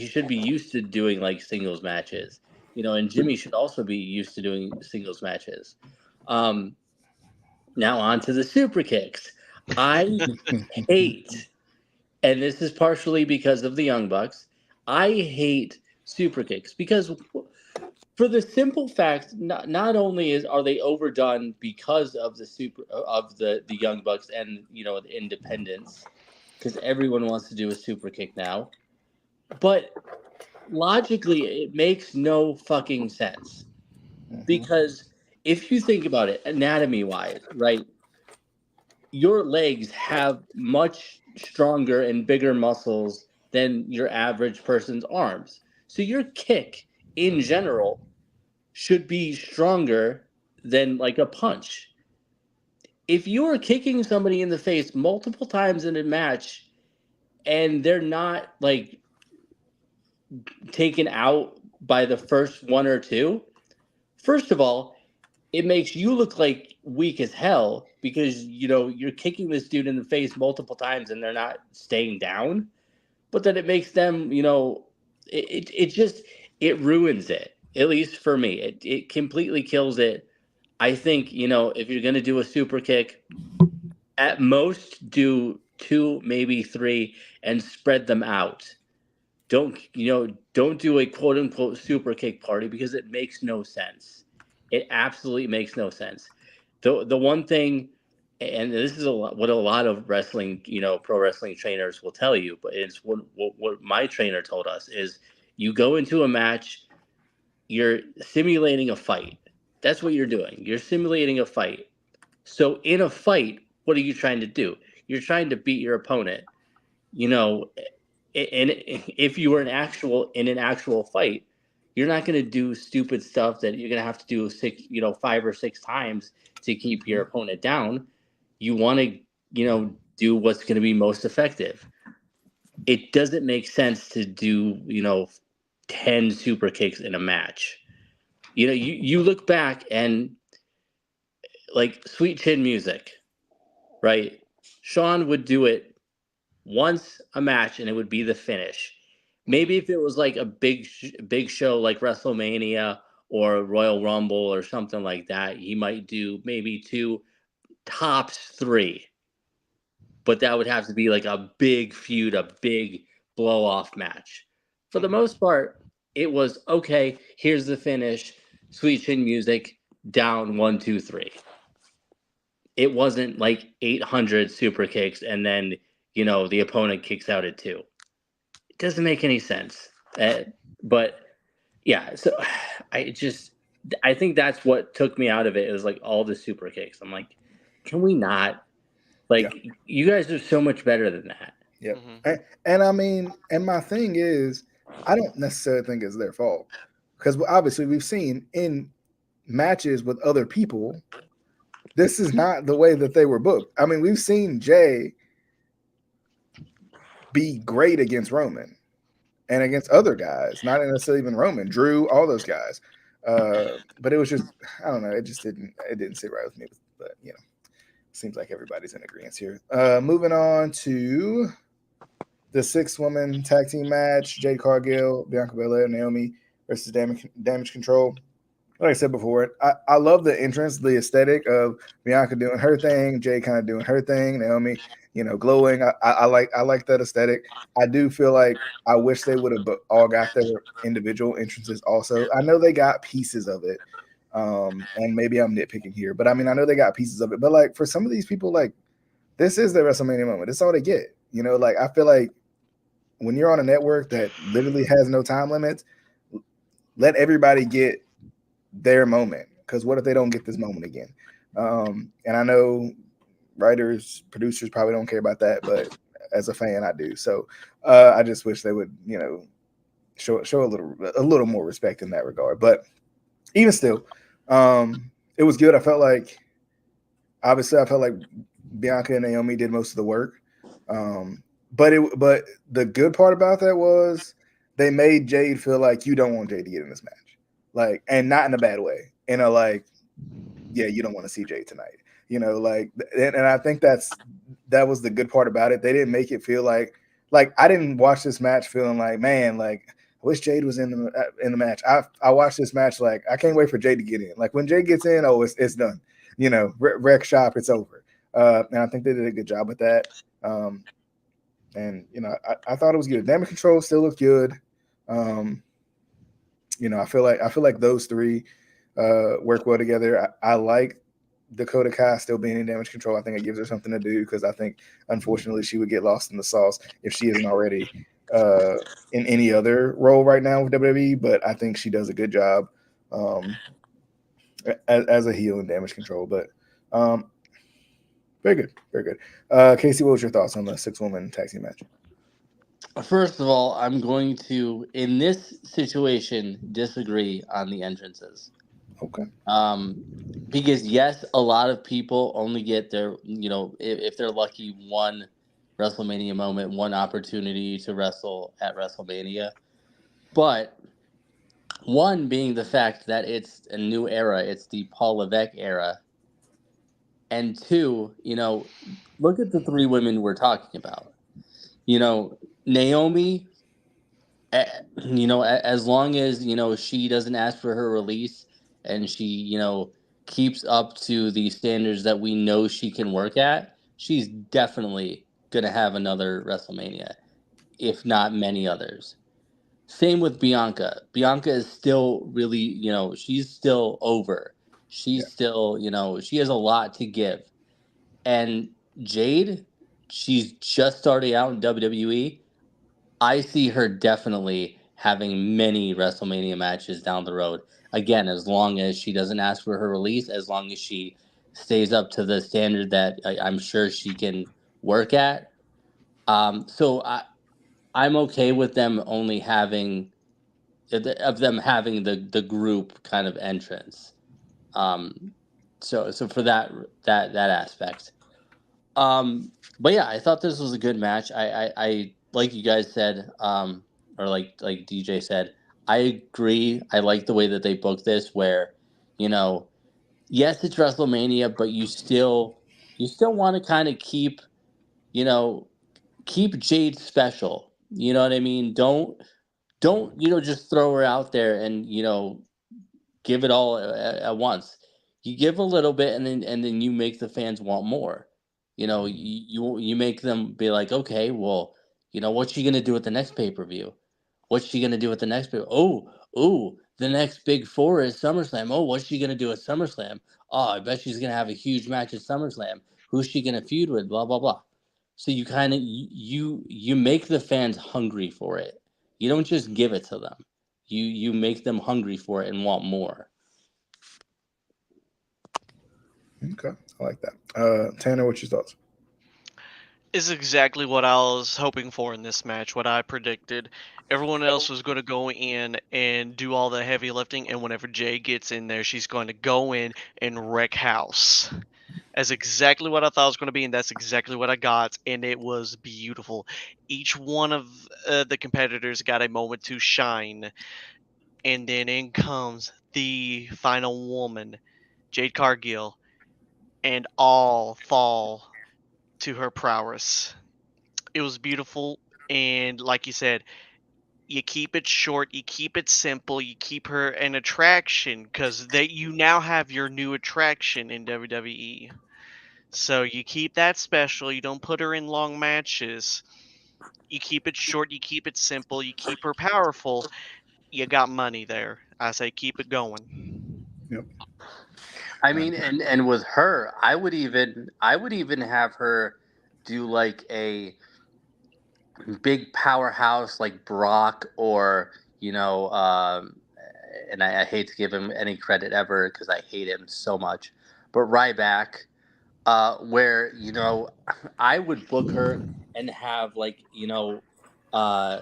should be used to doing like singles matches. And Jimmy should also be used to doing singles matches. Now on to the super kicks. I hate, and this is partially because of the Young Bucks, I hate super kicks because for the simple fact, not only are they overdone because of the Young Bucks and the independents, because everyone wants to do a super kick now, but logically it makes no fucking sense. Because if you think about it, anatomy wise, right, your legs have much stronger and bigger muscles than your average person's arms. So your kick in general should be stronger than like a punch. If you are kicking somebody in the face multiple times in a match and they're not like taken out by the first one or two, first of all, it makes you look like weak as hell because you're kicking this dude in the face multiple times and they're not staying down. But then it makes them, it just it ruins it. At least for me, it completely kills it. I think if you're gonna do a super kick, at most do two, maybe three, and spread them out. Don't do a quote unquote super kick party because it makes no sense. It absolutely makes no sense. The one thing, and this is what a lot of wrestling, pro wrestling trainers will tell you, but it's what my trainer told us is you go into a match, you're simulating a fight. That's what you're doing. You're simulating a fight. So in a fight, what are you trying to do? You're trying to beat your opponent. You know, and if you were in an actual fight, you're not going to do stupid stuff that you're going to have to do five or six times to keep your opponent down. You want to, do what's going to be most effective. It doesn't make sense to do, 10 super kicks in a match. You look back and like Sweet Chin Music, right? Sean would do it once a match and it would be the finish. Maybe if it was like a big show like WrestleMania or Royal Rumble or something like that, he might do maybe two, tops three. But that would have to be like a big feud, a big blow off match. For the most part, it was okay, here's the finish, Sweet Chin Music, down 1, 2, 3. It wasn't like 800 super kicks and then, the opponent kicks out at 2. It doesn't make any sense. But yeah, so I think that's what took me out of it. It was like all the super kicks. I'm like, can we not? Like, you guys are so much better than that. Yep. And I mean, and my thing is, I don't necessarily think it's their fault because obviously we've seen in matches with other people, this is not the way that they were booked. I mean, we've seen Jay be great against Roman and against other guys, not necessarily even Roman, Drew, all those guys. But it was just, I don't know, it didn't sit right with me. But seems like everybody's in agreement here. Moving on to the 6-woman tag team match: Jade Cargill, Bianca Belair, Naomi versus Damage Control. Like I said before, I love the entrance, the aesthetic of Bianca doing her thing, Jade kind of doing her thing, Naomi, glowing. I like that aesthetic. I do feel like I wish they would have all got their individual entrances also. I know they got pieces of it. And maybe I'm nitpicking here, but I mean, I know they got pieces of it, but like for some of these people, like this is their WrestleMania moment. That's all they get. Like I feel like when you're on a network that literally has no time limits, let everybody get their moment. Because what if they don't get this moment again? And I know writers, producers probably don't care about that, but as a fan, I do. So I just wish they would, show a little more respect in that regard. But even still, it was good. I felt like Bianca and Naomi did most of the work. But the good part about that was they made Jade feel like you don't want Jade to get in this match. Like, and not in a bad way. Like, yeah, you don't want to see Jade tonight. And I think that was the good part about it. They didn't make it feel like I didn't watch this match feeling like, man, like I wish Jade was in the match. I watched this match like I can't wait for Jade to get in. Like when Jade gets in, it's done. Wreck shop, it's over. And I think they did a good job with that. And I thought it was good. Damage Control still looked good. I feel like those three work well together. I like Dakota Kai still being in Damage Control. I think it gives her something to do because I think unfortunately she would get lost in the sauce if she isn't already in any other role right now with WWE. But I think she does a good job as a heel in Damage Control. But very good, very good. Casey, what was your thoughts on the 6-woman tag team match? First of all, I'm going to, in this situation, disagree on the entrances. Okay. Because yes, a lot of people only get their, if they're lucky, one WrestleMania moment, one opportunity to wrestle at WrestleMania. But one being the fact that it's a new era, it's the Paul Levesque era. And two, look at the three women we're talking about. Naomi, as long as, she doesn't ask for her release and she, keeps up to the standards that we know she can work at, she's definitely going to have another WrestleMania, if not many others. Same with Bianca. Bianca is still really, she's still over. Yeah. She's still, she has a lot to give. And Jade, she's just starting out in WWE. I see her definitely having many WrestleMania matches down the road. Again, as long as she doesn't ask for her release, as long as she stays up to the standard that I'm sure she can work at. I'm okay with them only having the group kind of entrance. Um, so for that aspect. But yeah, I thought this was a good match. I like you guys said, or like DJ said, I agree. I like the way that they booked this, where, yes, it's WrestleMania, but you still want to kind of you know, keep Jade special. You know what I mean? Don't just throw her out there and give it all at once. You give a little bit, and then you make the fans want more. You make them be like, okay, well, what's she gonna do at the next pay per view? What's she gonna do at the next pay? Oh, the next big four is SummerSlam. Oh, what's she gonna do at SummerSlam? Oh, I bet she's gonna have a huge match at SummerSlam. Who's she gonna feud with? Blah blah blah. So you kind of you make the fans hungry for it. You don't just give it to them. You make them hungry for it and want more. Okay. I like that. Tanner, what's your thoughts? Is exactly what I was hoping for in this match, what I predicted. Everyone else was going to go in and do all the heavy lifting, and whenever Jay gets in there, she's going to go in and wreck house. That's exactly what I thought it was going to be, and that's exactly what I got, and it was beautiful. Each one of the competitors got a moment to shine, and then in comes the final woman, Jade Cargill, and all fall to her prowess. It was beautiful, and like you said, you keep it short, you keep it simple, you keep her an attraction because you now have your new attraction in WWE. So you keep that special. You don't put her in long matches. You keep it short. You keep it simple. You keep her powerful. You got money there. I say keep it going. Yep. I mean, and with her, I would even have her do like a big powerhouse like Brock, or and I hate to give him any credit ever because I hate him so much, but Ryback, where I would book her and have uh,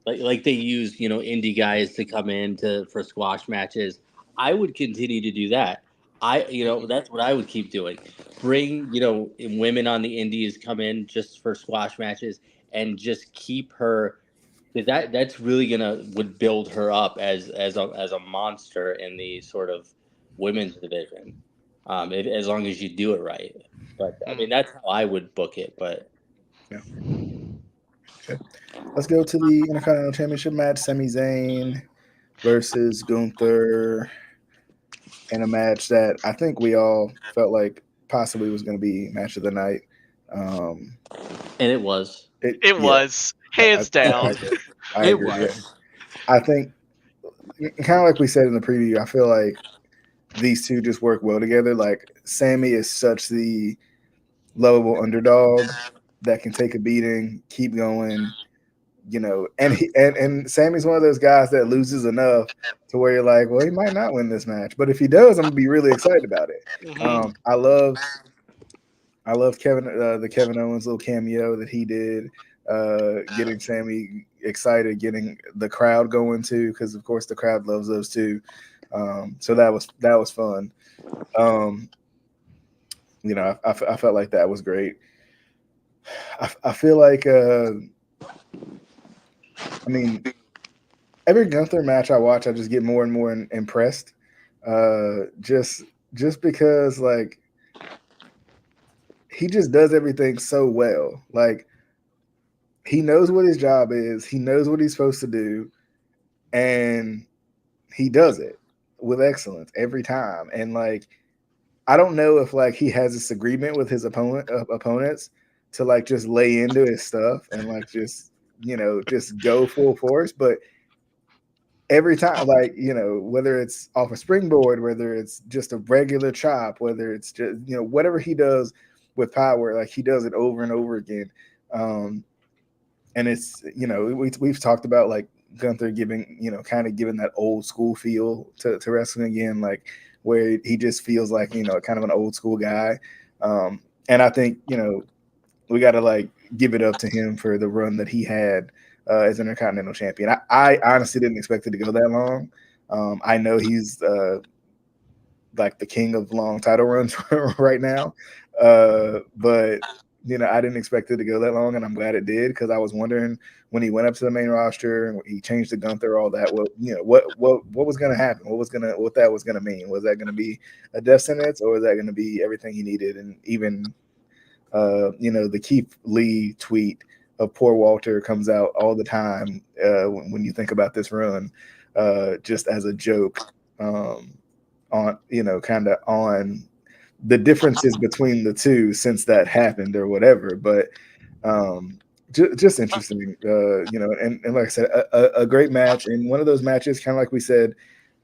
like they use indie guys to come in to for squash matches. I would continue to do that. That's what I would keep doing. Bring women on the indies come in just for squash matches and just keep her, because that's really gonna would build her up as a monster in the sort of women's division. As long as you do it right. But I mean, that's how I would book it. But Yeah. Okay. Let's go to the Intercontinental Championship match. Sami Zayn versus Gunther in a match that I think we all felt like possibly was going to be match of the night. and it was. It Yeah, was hands down. I It agree. Yeah. was. I think kind of like we said in the preview, I feel like these two just work well together. Like Sammy is such the lovable underdog that can take a beating, keep going, and Sammy's one of those guys that loses enough to where you're like, well, he might not win this match, but if he does, I'm gonna be really excited about it. Mhm. I love the Kevin Owens little cameo that he did, getting Sammy excited, getting the crowd going too, because of course the crowd loves those two. So that was fun. I felt like that was great. I feel like I mean, every Gunther match I watch, I just get more and more impressed. Just because like he just does everything so well. Like he knows what his job is. He knows what he's supposed to do, and he does it with excellence every time. And like I don't know if like he has this agreement with his opponents to like just lay into his stuff and like just just go full force, but every time, like whether it's off a springboard, whether it's just a regular chop, whether it's just whatever he does with power, like he does it over and over again. And it's we've talked about like Gunther giving kind of giving that old school feel to wrestling again, like where he just feels like kind of an old school guy. And I think we got to like give it up to him for the run that he had as Intercontinental Champion. I honestly didn't expect it to go that long. I know he's like the king of long title runs right now, but I didn't expect it to go that long, and I'm glad it did because I was wondering when he went up to the main roster and he changed to Gunther, all that. What what was going to happen? What that was going to mean? Was that going to be a death sentence, or was that going to be everything he needed? And even the Keith Lee tweet of poor Walter comes out all the time when you think about this run, just as a joke on kind of on the differences between the two since that happened or whatever. But just interesting, and like I said, a great match, and one of those matches, kind of like we said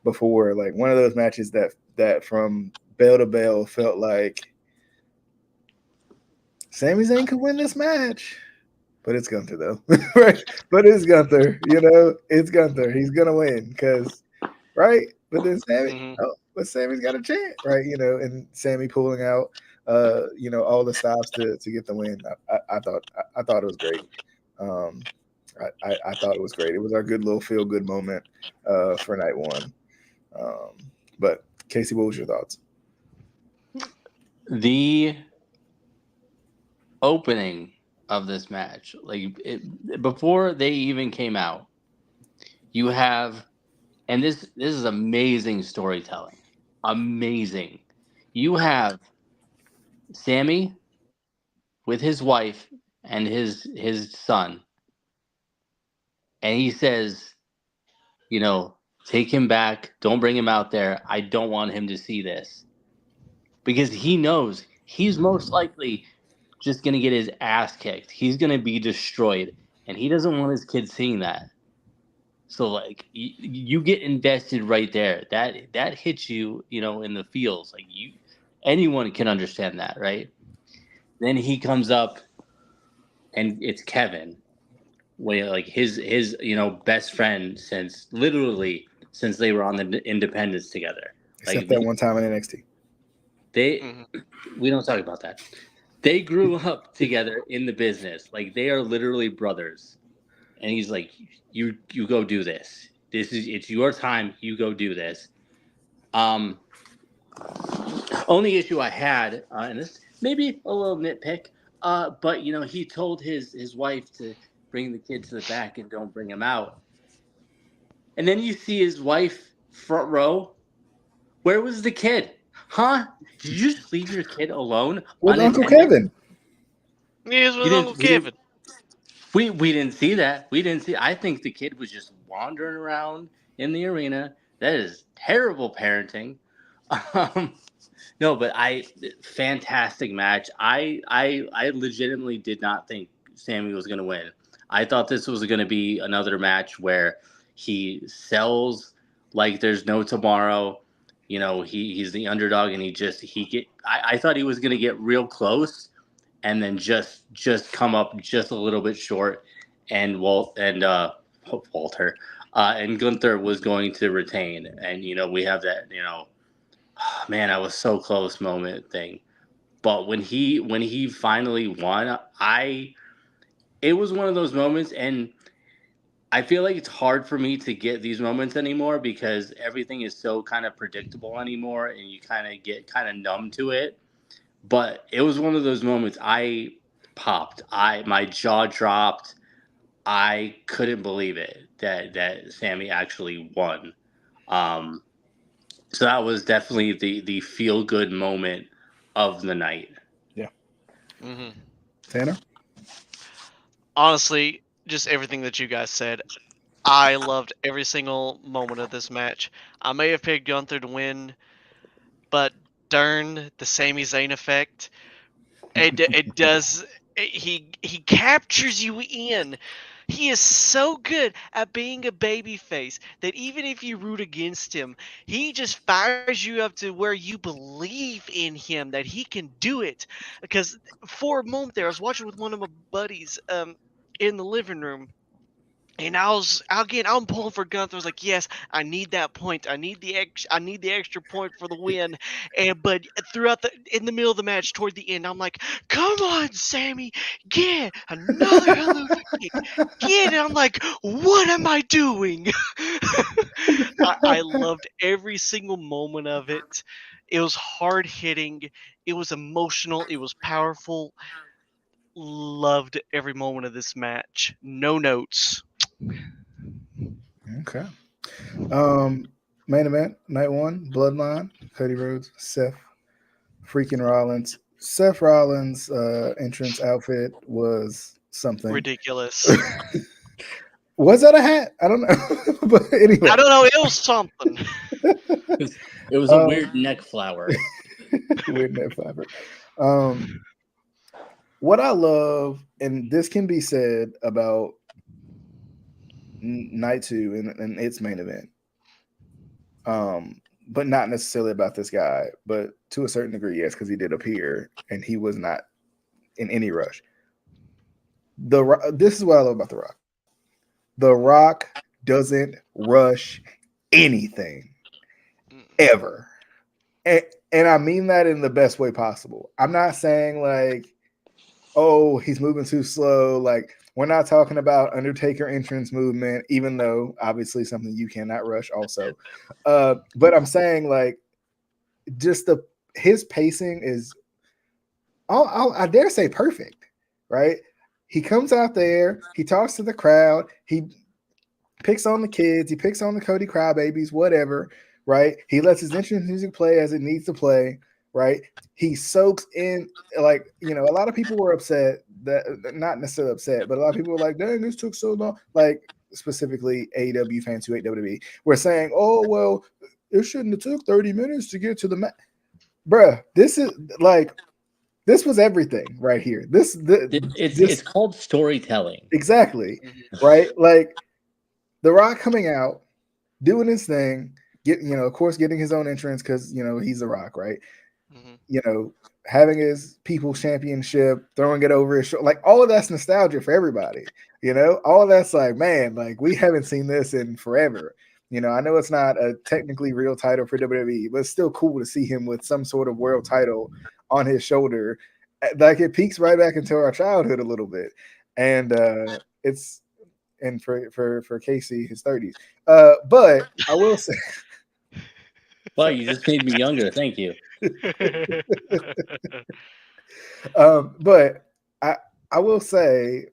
before, like one of those matches that from bell to bell felt like Sami Zayn could win this match, but it's Gunther though, right? But it's Gunther, it's Gunther. He's gonna win because, right? But then Sammy's got a chance, right? And Sammy pulling out, all the stops to get the win. I thought it was great. I thought it was great. It was our good little feel good moment for night one. But Casey, what was your thoughts? The opening of this match, before they even came out, you have, and this is amazing storytelling, amazing. You have Sammy with his wife and his son, and he says, take him back, don't bring him out there, I don't want him to see this, because he knows he's most likely just going to get his ass kicked. He's going to be destroyed, and he doesn't want his kids seeing that. So, like, you get invested right there. That hits you, in the feels. Like, anyone can understand that, right? Then he comes up, and it's Kevin, like his best friend since they were on the Independence together. Except that one time in NXT. We don't talk about that. They grew up together in the business. Like, they are literally brothers. And he's like, you go do this. It's your time. You go do this. Only issue I had, and this maybe a little nitpick, but he told his wife to bring the kid to the back and don't bring him out. And then you see his wife front row. Where was the kid? Huh? Did you just leave your kid alone? With Uncle Kevin. He is with Uncle Kevin. We didn't see that. I think the kid was just wandering around in the arena. That is terrible parenting. No, but fantastic match. I legitimately did not think Sammy was going to win. I thought this was going to be another match where he sells like there's no tomorrow. He's the underdog, and I thought he was going to get real close, and then just come up just a little bit short, and Walter and Gunther was going to retain, and we have that man, I was so close moment thing. But when he finally won, it was one of those moments, and I feel like it's hard for me to get these moments anymore because everything is so kind of predictable anymore, and you kind of get kind of numb to it. But it was one of those moments I popped. My jaw dropped. I couldn't believe it that Sammy actually won. Um, so that was definitely the feel good moment of the night. Yeah. Mm-hmm. Tanner? Honestly, just everything that you guys said. I loved every single moment of this match. I may have picked Gunther to win, but darn the Sami Zayn effect. It does. He captures you in. He is so good at being a babyface that even if you root against him, he just fires you up to where you believe in him that he can do it. Because for a moment there, I was watching with one of my buddies in the living room, and I'm pulling for Gunther. I was like, yes, I need that point. I need the extra point for the win. But in the middle of the match, toward the end, I'm like, come on, Sammy, get another haluva kick. Get it. I'm like, what am I doing? I loved every single moment of it. It was hard hitting. It was emotional. It was powerful. Loved every moment of this match. No notes. Okay. Main event, night one, Bloodline, Cody Rhodes, Seth freaking Rollins. Seth Rollins' entrance outfit was something. Ridiculous. Was that a hat? I don't know. But anyway. I don't know. It was something. It was a weird neck flower. Weird neck flower. What I love, and this can be said about night two and its main event, but not necessarily about this guy, but to a certain degree, yes, because he did appear and he was not in any rush. This is what I love about The Rock. The Rock doesn't rush anything ever. And I mean that in the best way possible. I'm not saying like, oh, he's moving too slow. Like, we're not talking about Undertaker entrance movement, even though obviously something you cannot rush also. But I'm saying like just his pacing is, I dare say, perfect, right? He comes out there, he talks to the crowd, he picks on the kids, he picks on the Cody crybabies, whatever, right? He lets his entrance music play as it needs to play, right? He soaks in, like, a lot of people were upset, that not necessarily upset, but a lot of people were like, dang, this took so long. Like, specifically AEW fans who hate WWE were saying, oh, well, it shouldn't have took 30 minutes to get to the match. Bruh, this was everything right here. It's called storytelling. Exactly. Right? Like, The Rock coming out, doing his thing, of course, getting his own entrance because, he's The Rock, right? Mm-hmm. Having his People's Championship, throwing it over his shoulder, like all of that's nostalgia for everybody. All of that's like, man, like we haven't seen this in forever. I know it's not a technically real title for WWE, but it's still cool to see him with some sort of world title on his shoulder. Like it peeks right back into our childhood a little bit. And it's, and for CaseE, his 30s. But I will say, well, you just made me younger. Thank you. But I will say,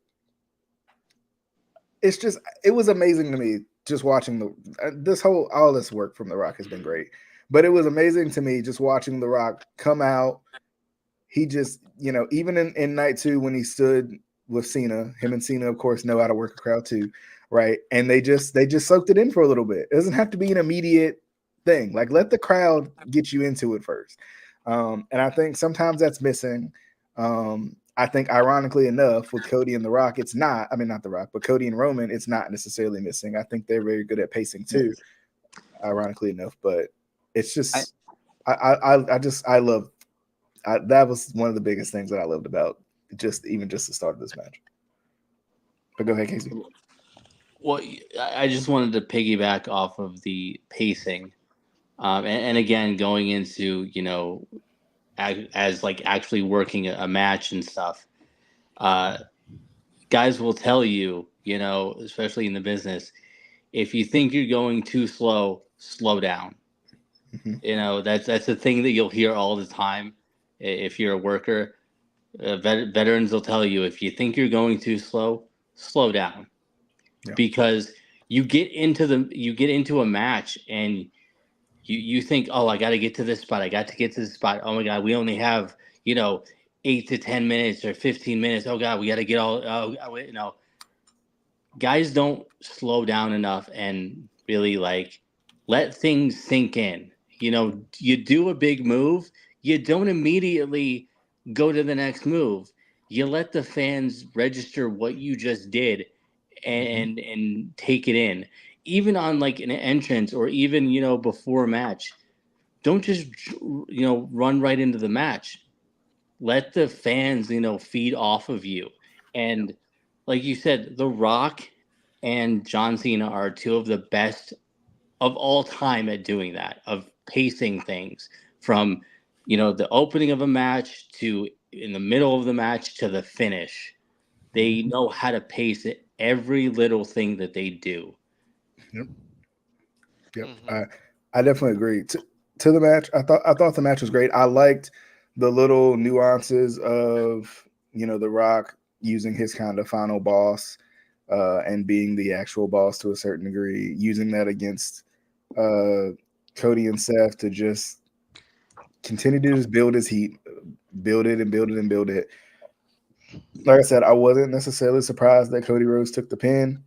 it was amazing to me just watching all this work from The Rock has been great, but it was amazing to me just watching The Rock come out. He just, even in night two when he stood with Cena, him and Cena, of course, know how to work a crowd too, right? And they just soaked it in for a little bit. It doesn't have to be an immediate thing. Like, let the crowd get you into it first. And I think sometimes that's missing. I think ironically enough with Cody and The Rock, it's not, I mean, not The Rock, but Cody and Roman, it's not necessarily missing. I think they're very good at pacing too, ironically enough, but it's just, I love, that was one of the biggest things that I loved about just the start of this match. But go ahead, CaseE. Well, I just wanted to piggyback off of the pacing. And again, going into, as like actually working a match and stuff, guys will tell you especially in the business. If you think you're going too slow, slow down. Mhm. That's a thing that you'll hear all the time. If you're a worker, veterans will tell you, if you think you're going too slow, slow down. Yeah. Because you get into a match and you think, oh, I got to get to this spot. I got to get to this spot. Oh my God, we only have, you know, 8 to 10 minutes or 15 minutes. Oh God, we got to get all, guys don't slow down enough and really like let things sink in. You do a big move, you don't immediately go to the next move. You let the fans register what you just did and take it in. Even on like an entrance or even, before a match. Don't just run right into the match. Let the fans, feed off of you. And like you said, The Rock and John Cena are two of the best of all time at doing that, of pacing things from, the opening of a match to in the middle of the match to the finish. They know how to pace it, every little thing that they do. Yep. Yep. Hmm. I definitely agree. To the match, I thought the match was great. I liked the little nuances of The Rock using his kind of final boss and being the actual boss to a certain degree, using that against Cody and Seth to just continue to just build his heat, build it and build it and build it. Like I said, I wasn't necessarily surprised that Cody Rhodes took the pin.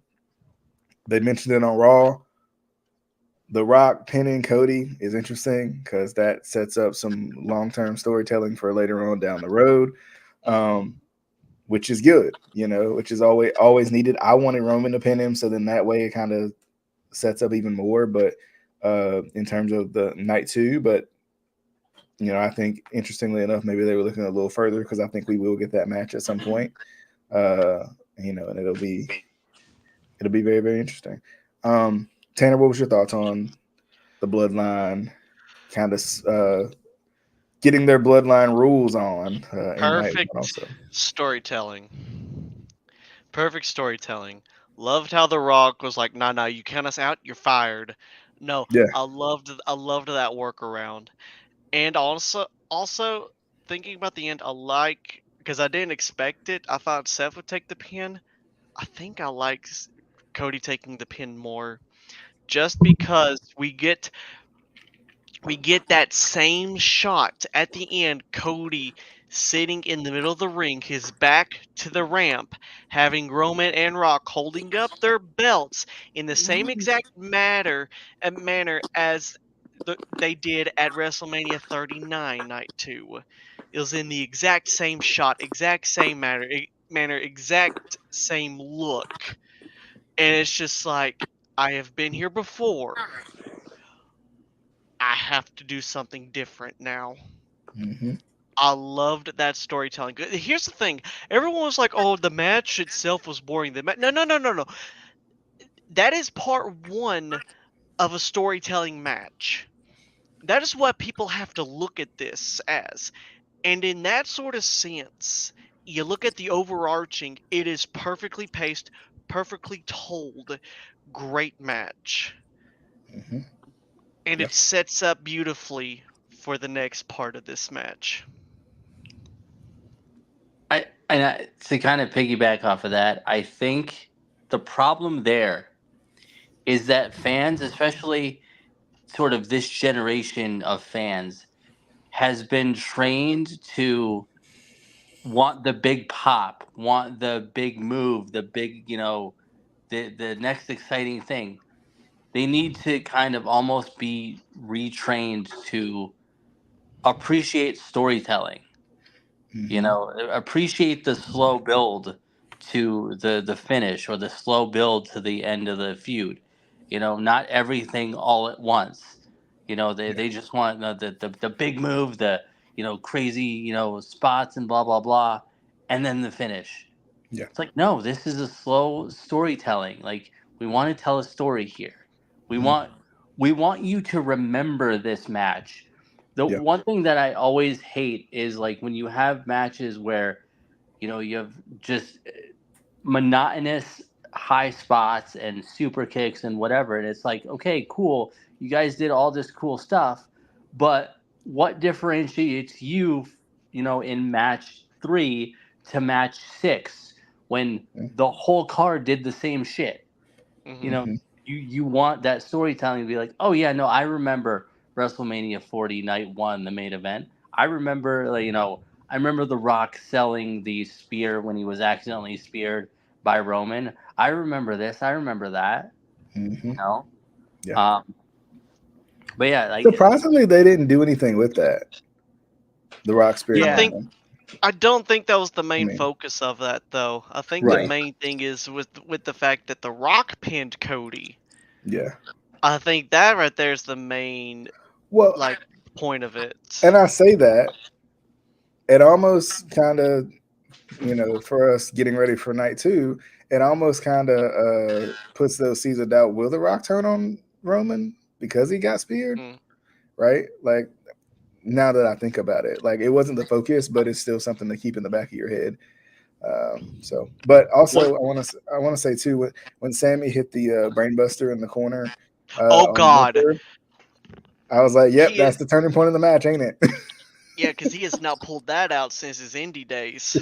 They mentioned it on Raw. The Rock pinning Cody is interesting because that sets up some long-term storytelling for later on down the road, which is good, which is always needed. I wanted Roman to pin him, so then that way it kind of sets up even more. But in terms of the night 2, but I think interestingly enough, maybe they were looking a little further because I think we will get that match at some point, and it'll be very, very interesting. Tanner, what was your thoughts on the Bloodline kind of getting their Bloodline rules on in night 1 Perfect also? storytelling. Perfect storytelling. Loved how The Rock was like, "Nah, nah, you count us out, you're fired." No, Yeah. I loved that workaround. And also thinking about the end, I like because I didn't expect it. I thought Seth would take the pin. I think I like Cody taking the pin more, just because we get that same shot at the end. Cody sitting in the middle of the ring, his back to the ramp, having Roman and Rock holding up their belts in the same exact manner as they did at WrestleMania 39 Night 2. It was in the exact same shot, exact same manner, exact same look. And it's just like, I have been here before. I have to do something different now. Mm-hmm. I loved that storytelling. Here's the thing: everyone was like, "Oh, the match itself was boring." No, no, no, no, no. That is part one of a storytelling match. That is what people have to look at this as. And in that sort of sense, you look at the overarching. It is perfectly paced, perfectly told, great match, Mm-hmm. and Yep. it sets up beautifully for the next part of this match. To kind of piggyback off of that, I think the problem there is that fans, especially sort of this generation of fans, has been trained to want the big pop, want the big move, the big, the next exciting thing. They need to kind of almost be retrained to appreciate storytelling. Mm-hmm. Appreciate the slow build to the finish or the slow build to the end of the feud. Not everything all at once. They, Yeah. they just want the big move, the crazy spots and blah blah blah, and then the finish. Yeah. It's like, no, this is a slow storytelling. Like, we want to tell a story here. We Mm-hmm. want we want you to remember this match. The Yeah. one thing that I always hate is like when you have matches where you have just monotonous high spots and super kicks and whatever. And it's like, okay, cool. You guys did all this cool stuff, but what differentiates you, in match 3 to match 6 when the whole card did the same shit? You know, Mhm. you want that storytelling to be like, oh yeah, no, I remember WrestleMania 40 night 1, the main event. I remember, I remember The Rock selling the spear when he was accidentally speared by Roman. I remember this. I remember that. Mhm. You know. Yeah. But yeah, like Surprisingly, they didn't do anything with that. The Rock Spirit. Yeah. I don't think that was the main mean- focus of that, though. I think Right. the main thing is with the fact that The Rock pinned Cody. Yeah. I think that right there is the main Well, point of it. and I say that it almost kind of, for us getting ready for night 2, it almost kind of puts those seeds of doubt. Will The Rock turn on Roman because he got speared? Right? Like, now that I think about it, like, it wasn't the focus, but it's still something to keep in the back of your head. But also I want to say too, when Sammy hit the brainbuster in the corner, Oh God, Booker, I was like, yep, that's the turning point of the match, ain't it? Yeah, because he has not pulled that out since his indie days.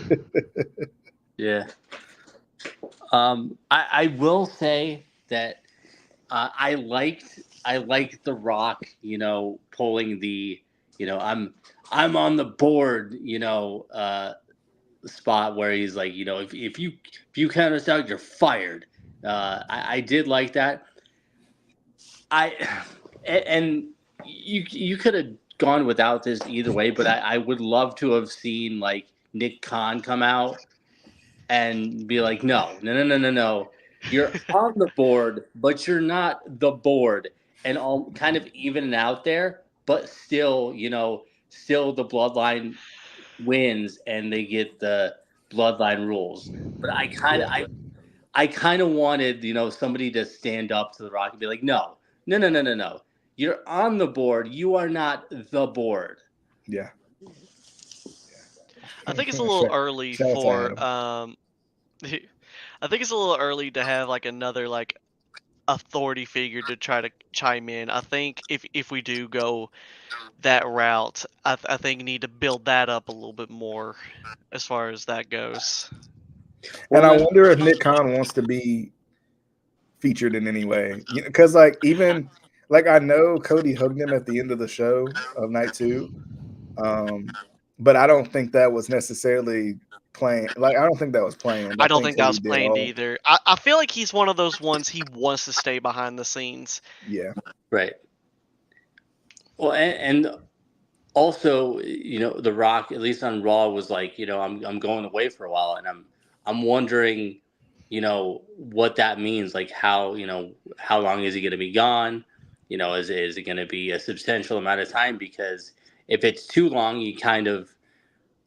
Yeah. I will say that I liked The Rock, pulling the, I'm on the board, spot where he's like, if you count us out, you're fired. I did like that. And you could have gone without this either way, but I would love to have seen like Nick Khan come out and be like, no. You're on the board, but you're not the board. And all kind of even out there, but still, still the bloodline wins and they get the bloodline rules. But I kind of wanted, somebody to stand up to The Rock and be like, no. You're on the board. You are not the board. Yeah. I think it's a little early Shout out to for Adam. I think it's a little early to have like another like authority figure to try to chime in. I think if we do go that route, I think you need to build that up a little bit more as far as that goes. And I wonder if Nick Khan wants to be featured in any way, because like even like I know Cody hugged him at the end of the show of night 2, but I don't think that was necessarily planned. Like I don't think that was planned. I don't think that Cody was did planned all. either. I feel like he's one of those ones he wants to stay behind the scenes. Yeah. Right. Well, and also, The Rock, at least on Raw, was like, I'm going away for a while, and I'm wondering, what that means. Like how long is he going to be gone? Is it going to be a substantial amount of time? Because if it's too long, you kind of,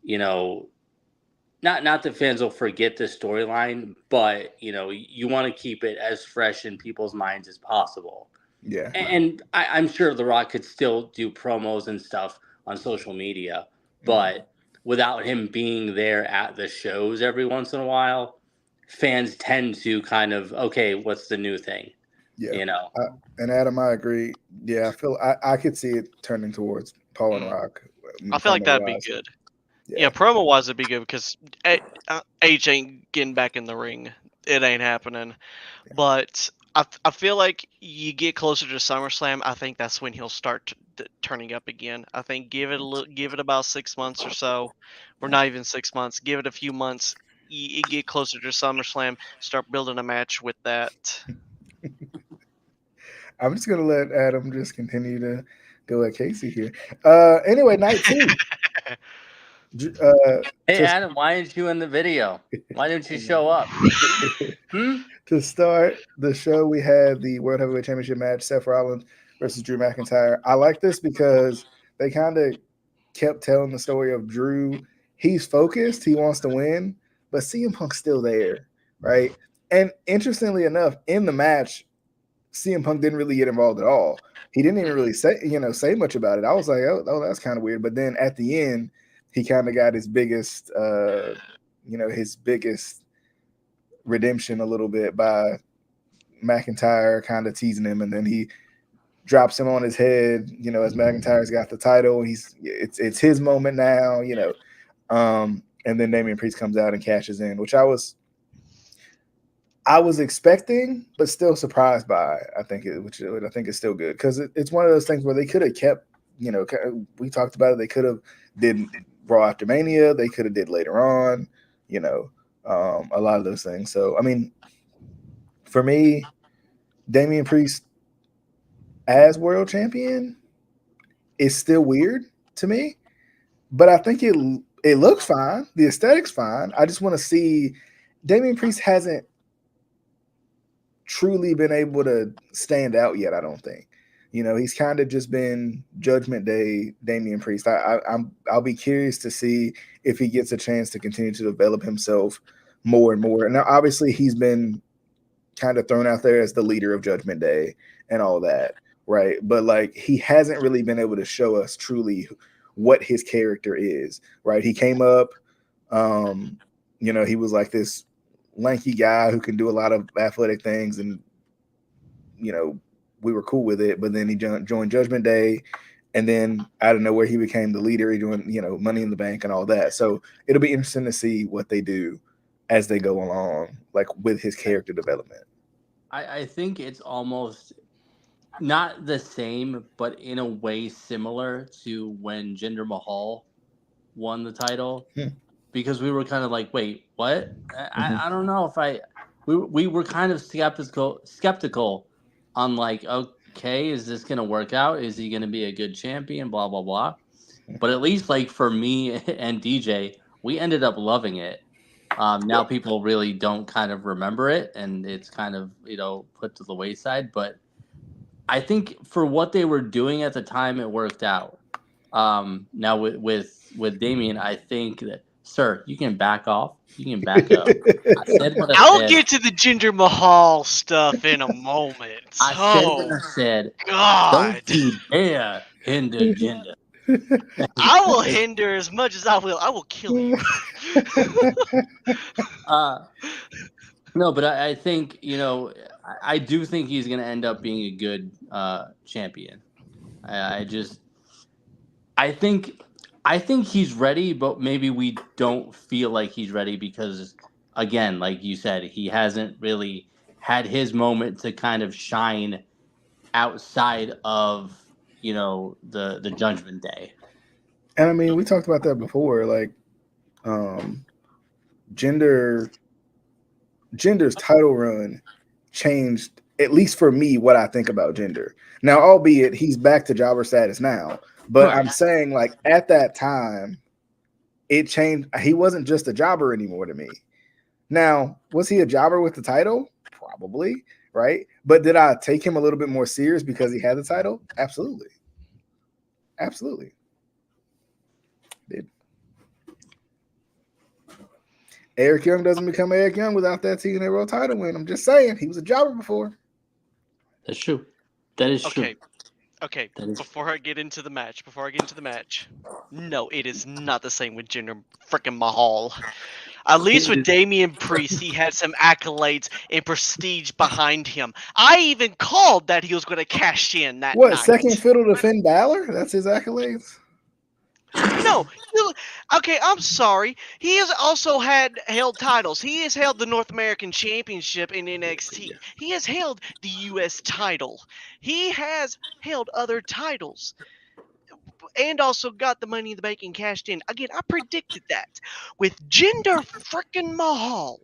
not that fans will forget the storyline, but you want to keep it as fresh in people's minds as possible. Yeah. And I'm sure The Rock could still do promos and stuff on social media, but without him being there at the shows every once in a while, fans tend to kind of, okay, what's the new thing? Yeah. And Adam, I agree. Yeah, I feel I could see it turning towards Paul and Rock. I feel like that'd be good. Yeah, promo wise it'd be good because H ain't getting back in the ring. It ain't happening. Yeah. But I feel like you get closer to SummerSlam, I think that's when he'll start turning up again. I think give it about 6 months or so, or not even 6 months. Give it a few months. You get closer to SummerSlam, start building a match with that. I'm just gonna let Adam just continue to go at CaseE here. Anyway, night 2. Hey Adam, why aren't you in the video? Why didn't you show up? To start the show, we had the World Heavyweight Championship match, Seth Rollins versus Drew McIntyre. I like this because they kind of kept telling the story of Drew. He's focused, he wants to win, but CM Punk's still there, right? And interestingly enough, in the match, CM Punk didn't really get involved at all. He didn't even really say much about it. I was like, oh, that's kind of weird. But then at the end, he kind of got his biggest, his biggest redemption a little bit by McIntyre kind of teasing him, and then he drops him on his head, as McIntyre's got the title. It's his moment now, and then Damian Priest comes out and cashes in, which I was expecting, but still surprised by. I think is still good because it's one of those things where they could have kept, we talked about it. They could have did Raw after Mania. They could have did later on, a lot of those things. So I mean, for me, Damian Priest as world champion is still weird to me, but I think it looks fine. The aesthetic's fine. I just want to see. Damian Priest hasn't truly been able to stand out yet, I don't think. He's kind of just been Judgment Day Damian Priest. I'll be curious to see if he gets a chance to continue to develop himself more and more. And now obviously he's been kind of thrown out there as the leader of Judgment Day and all that, right? But like he hasn't really been able to show us truly what his character is, right? He came up, he was like this lanky guy who can do a lot of athletic things, and we were cool with it. But then he joined Judgment Day, and then out of nowhere he became the leader. He doing Money in the Bank and all that. So it'll be interesting to see what they do as they go along, like with his character development. I think it's almost not the same, but in a way similar to when Jinder Mahal won the title. Because we were kind of like, wait, what? I don't know if we were kind of skeptical on like, okay, is this going to work out? Is he going to be a good champion? Blah, blah, blah. But at least like for me and DJ, we ended up loving it. Now people really don't kind of remember it, and it's kind of, put to the wayside. But I think for what they were doing at the time, it worked out. Now with Damian, I think that, sir, you can back off. You can back up. I'll get to the Jinder Mahal stuff in a moment. I said, God. don't you dare hinder Jinder. I will hinder as much as I will. I will kill you. No, but I think, I do think he's going to end up being a good champion. I think he's ready, but maybe we don't feel like he's ready because, again, like you said, he hasn't really had his moment to kind of shine outside of, the Judgment Day. And I mean, we talked about that before. Like, Jinder's title run changed, at least for me, what I think about Jinder. Now, albeit he's back to jobber status now. But right. I'm saying, like, at that time, it changed. He wasn't just a jobber anymore to me. Now, was he a jobber with the title? Probably, right? But did I take him a little bit more serious because he had the title? Absolutely. Absolutely. Did. Eric Young doesn't become Eric Young without that TNA World title win. I'm just saying, he was a jobber before. That's true. That is true. Okay, before I get into the match, no, it is not the same with Jinder freaking Mahal. At least with Damian Priest, he had some accolades and prestige behind him. I even called that he was going to cash in that night. Second fiddle to Finn Balor? That's his accolades? No, okay, I'm sorry. He has also held titles. He has held the North American Championship in NXT. He has held the U.S. title. He has held other titles. And also got the Money in the Bank and cashed in. Again, I predicted that. With Jinder frickin' Mahal,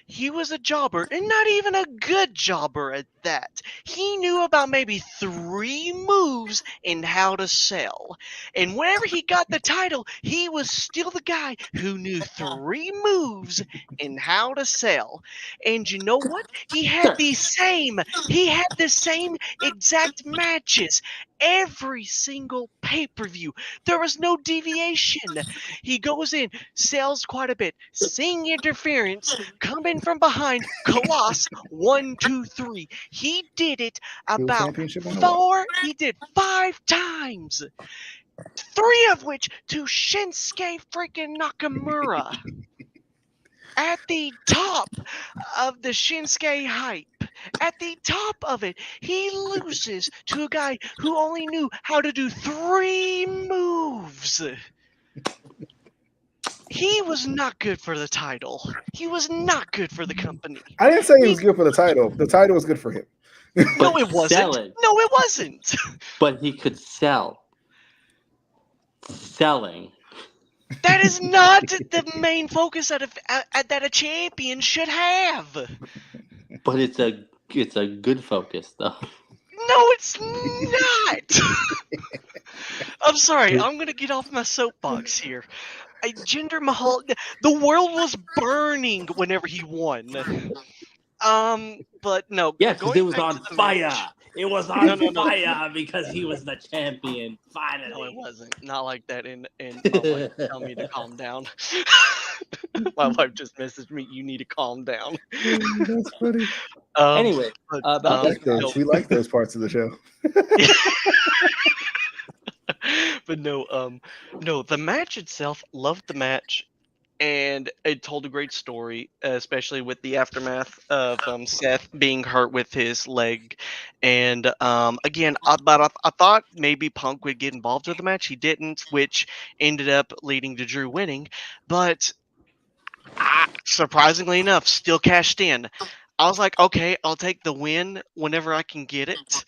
he was a jobber, and not even a good jobber at that. He knew about maybe 3 moves in how to sell. And whenever he got the title, he was still the guy who knew 3 moves in how to sell. And you know what? He had the same exact matches every single pay-per-view. There was no deviation. He goes in, sells quite a bit, seeing interference, coming from behind, Colossus, 1, 2, 3. He did it about 5 times. 3 of which to Shinsuke freaking Nakamura. at the top of the Shinsuke hype, at the top of it, he loses to a guy who only knew how to do 3 moves. He was not good for the title. He was not good for the company. I didn't say he was good for the title. The title was good for him. No, it wasn't. selling. No, it wasn't. But he could sell. Selling. That is not the main focus that a champion should have. But it's a good focus though. No, it's not. I'm sorry. I'm gonna get off my soapbox here. Jinder Mahal, the world was burning whenever he won. But no. Yes, because going it was back on to the fire. match- It was on No. fire because he was the champion. Finally. No, it wasn't. Not like that. And my wife tell me to calm down. My wife just messaged me. You need to calm down. That's funny. Anyway, We like those parts of the show. But no, the match itself, loved the match, and it told a great story, especially with the aftermath of Seth being hurt with his leg. And again, I thought maybe Punk would get involved with the match. He didn't, which ended up leading to Drew winning. But surprisingly enough, still cashed in. I was like, okay, I'll take the win whenever I can get it.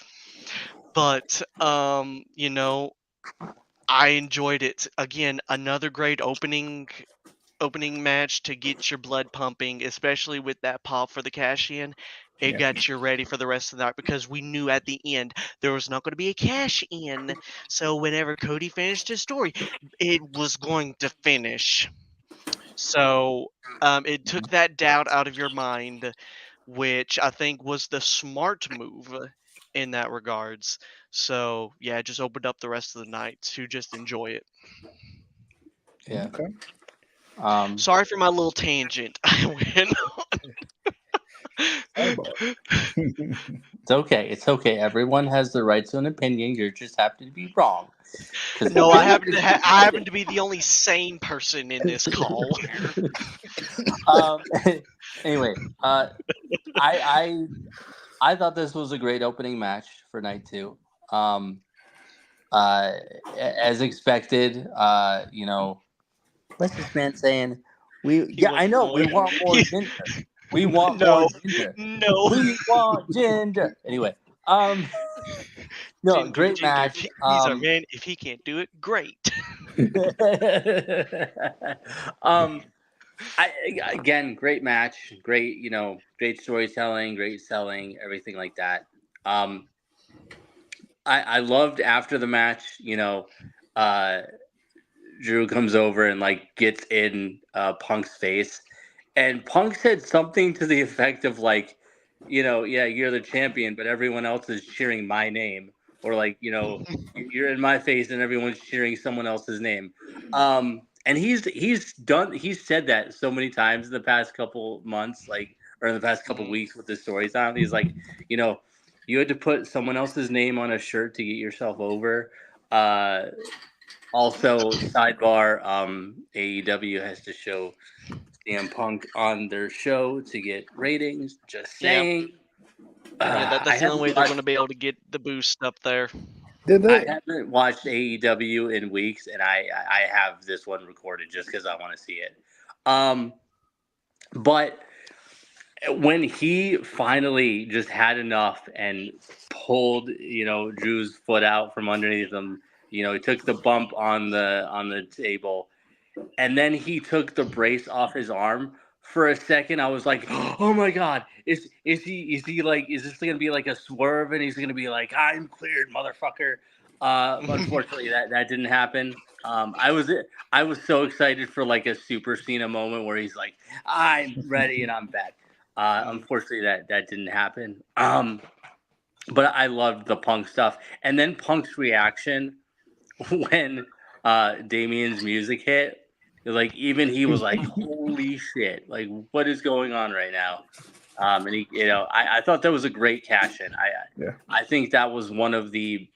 But I enjoyed it. Again, another great opening match to get your blood pumping, especially with that pop for the cash in. It got you ready for the rest of the night because we knew at the end there was not going to be a cash in. So whenever Cody finished his story, it was going to finish. So it took that doubt out of your mind, which I think was the smart move in that regards. So yeah, just opened up the rest of the night to just enjoy it. Yeah. Okay. Sorry for my little tangent. I went It's okay. It's okay. Everyone has the right to an opinion. You just happen to be wrong. No, I happen to be the only sane person in this call. Anyway, I thought this was a great opening match for night 2. As expected, what's this man saying? I know. We want more ginger. We want more ginger. No. We want ginger. Anyway, no, Ginger, great match. He's our man. If he can't do it, great. Again, great match. Great, great storytelling, great selling, everything like that. I loved after the match, Drew comes over and gets in Punk's face, and Punk said something to the effect of you're the champion, but everyone else is cheering my name, or you're in my face and everyone's cheering someone else's name. And he's said that so many times in the past couple months, or in the past couple weeks with the storyline. He's like, you had to put someone else's name on a shirt to get yourself over. Also, sidebar, AEW has to show CM Punk on their show to get ratings. Just saying. That's the only way they're going to be able to get the boost up there. I haven't watched AEW in weeks, and I have this one recorded just because I want to see it. But when he finally just had enough and pulled, Drew's foot out from underneath him, he took the bump on the table, and then he took the brace off his arm. For a second, I was like, "Oh my God, is this gonna be like a swerve?" And he's gonna be like, "I'm cleared, motherfucker." Unfortunately, that didn't happen. I was so excited for a Super Cena moment where he's like, "I'm ready and I'm back." Unfortunately, that didn't happen. But I loved the Punk stuff, and then Punk's reaction when Damien's music hit. Even he was like, "Holy shit! What is going on right now?" And he, I thought that was a great cash in. I think that was one of the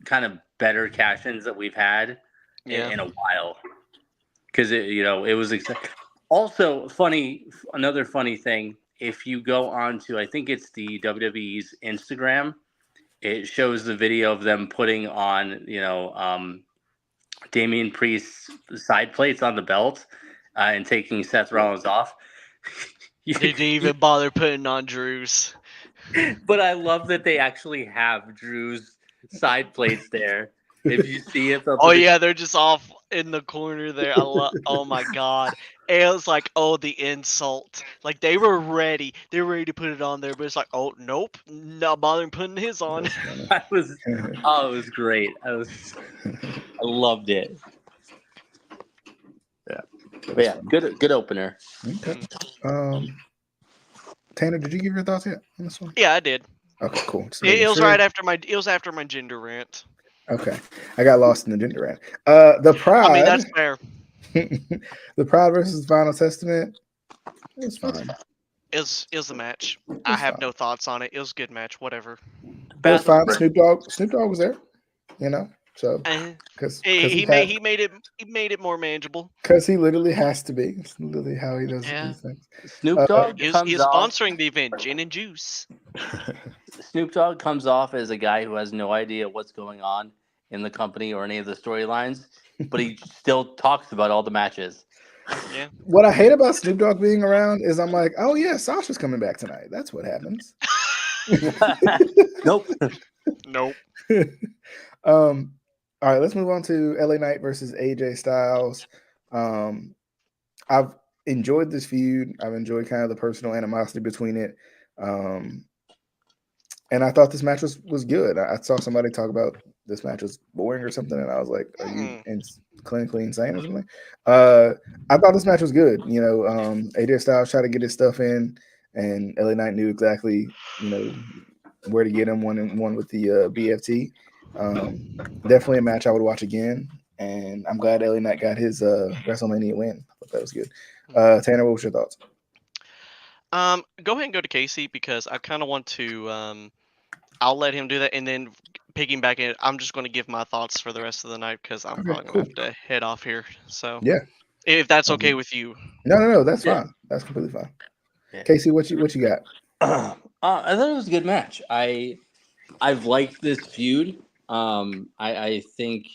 kind of better cash ins that we've had in a while, because it was exciting. Also, another funny thing, if you go on to, I think it's the WWE's Instagram, it shows the video of them putting on, Damian Priest's side plates on the belt and taking Seth Rollins off. Didn't even bother putting on Drew's. But I love that they actually have Drew's side plates there. If you see it, Oh yeah, they're just off in the corner there. Oh my god. And it was like, oh, the insult. Like they were ready. They were ready to put it on there, but it's like, oh nope, not bothering putting his on. it was great. I loved it. Yeah. But yeah, good opener. Okay. Tanner, did you give your thoughts yet on this one? Yeah, I did. Okay, cool. It was right after my. It was after my gender rant. Okay, I got lost in the gender rant. The Pride. I mean, that's fair. The Pride versus Final Testament. It was fine. It was a match. I have no thoughts on it. It was a good match. Whatever. It was fine. Snoop Dogg was there. So because he made it more manageable. Because he literally has to be. It's literally how he does these things. Snoop Dogg he's sponsoring the event, Gin and Juice. Snoop Dogg comes off as a guy who has no idea what's going on in the company or any of the storylines, but he still talks about all the matches. Yeah. What I hate about Snoop Dogg being around is I'm like, oh yeah, Sasha's coming back tonight. That's what happens. Nope. All right, let's move on to LA Knight versus AJ Styles. I've enjoyed this feud. I've enjoyed kind of the personal animosity between it. And I thought this match was good. I saw somebody talk about this match was boring or something, and I was like, are you clinically insane or something? I thought this match was good. AJ Styles tried to get his stuff in, and LA Knight knew exactly, where to get him one with the BFT. Definitely a match I would watch again, and I'm glad LA Knight got his WrestleMania win. I thought that was good. Tanner, what was your thoughts? Go ahead and go to CaseE because I kind of want to. I'll let him do that, and then piggyback in. I'm just going to give my thoughts for the rest of the night because I'm probably going to have to head off here. So yeah, if that's okay with you. No, that's fine. That's completely fine. Yeah. CaseE, what you got? I thought it was a good match. I've liked this feud. I think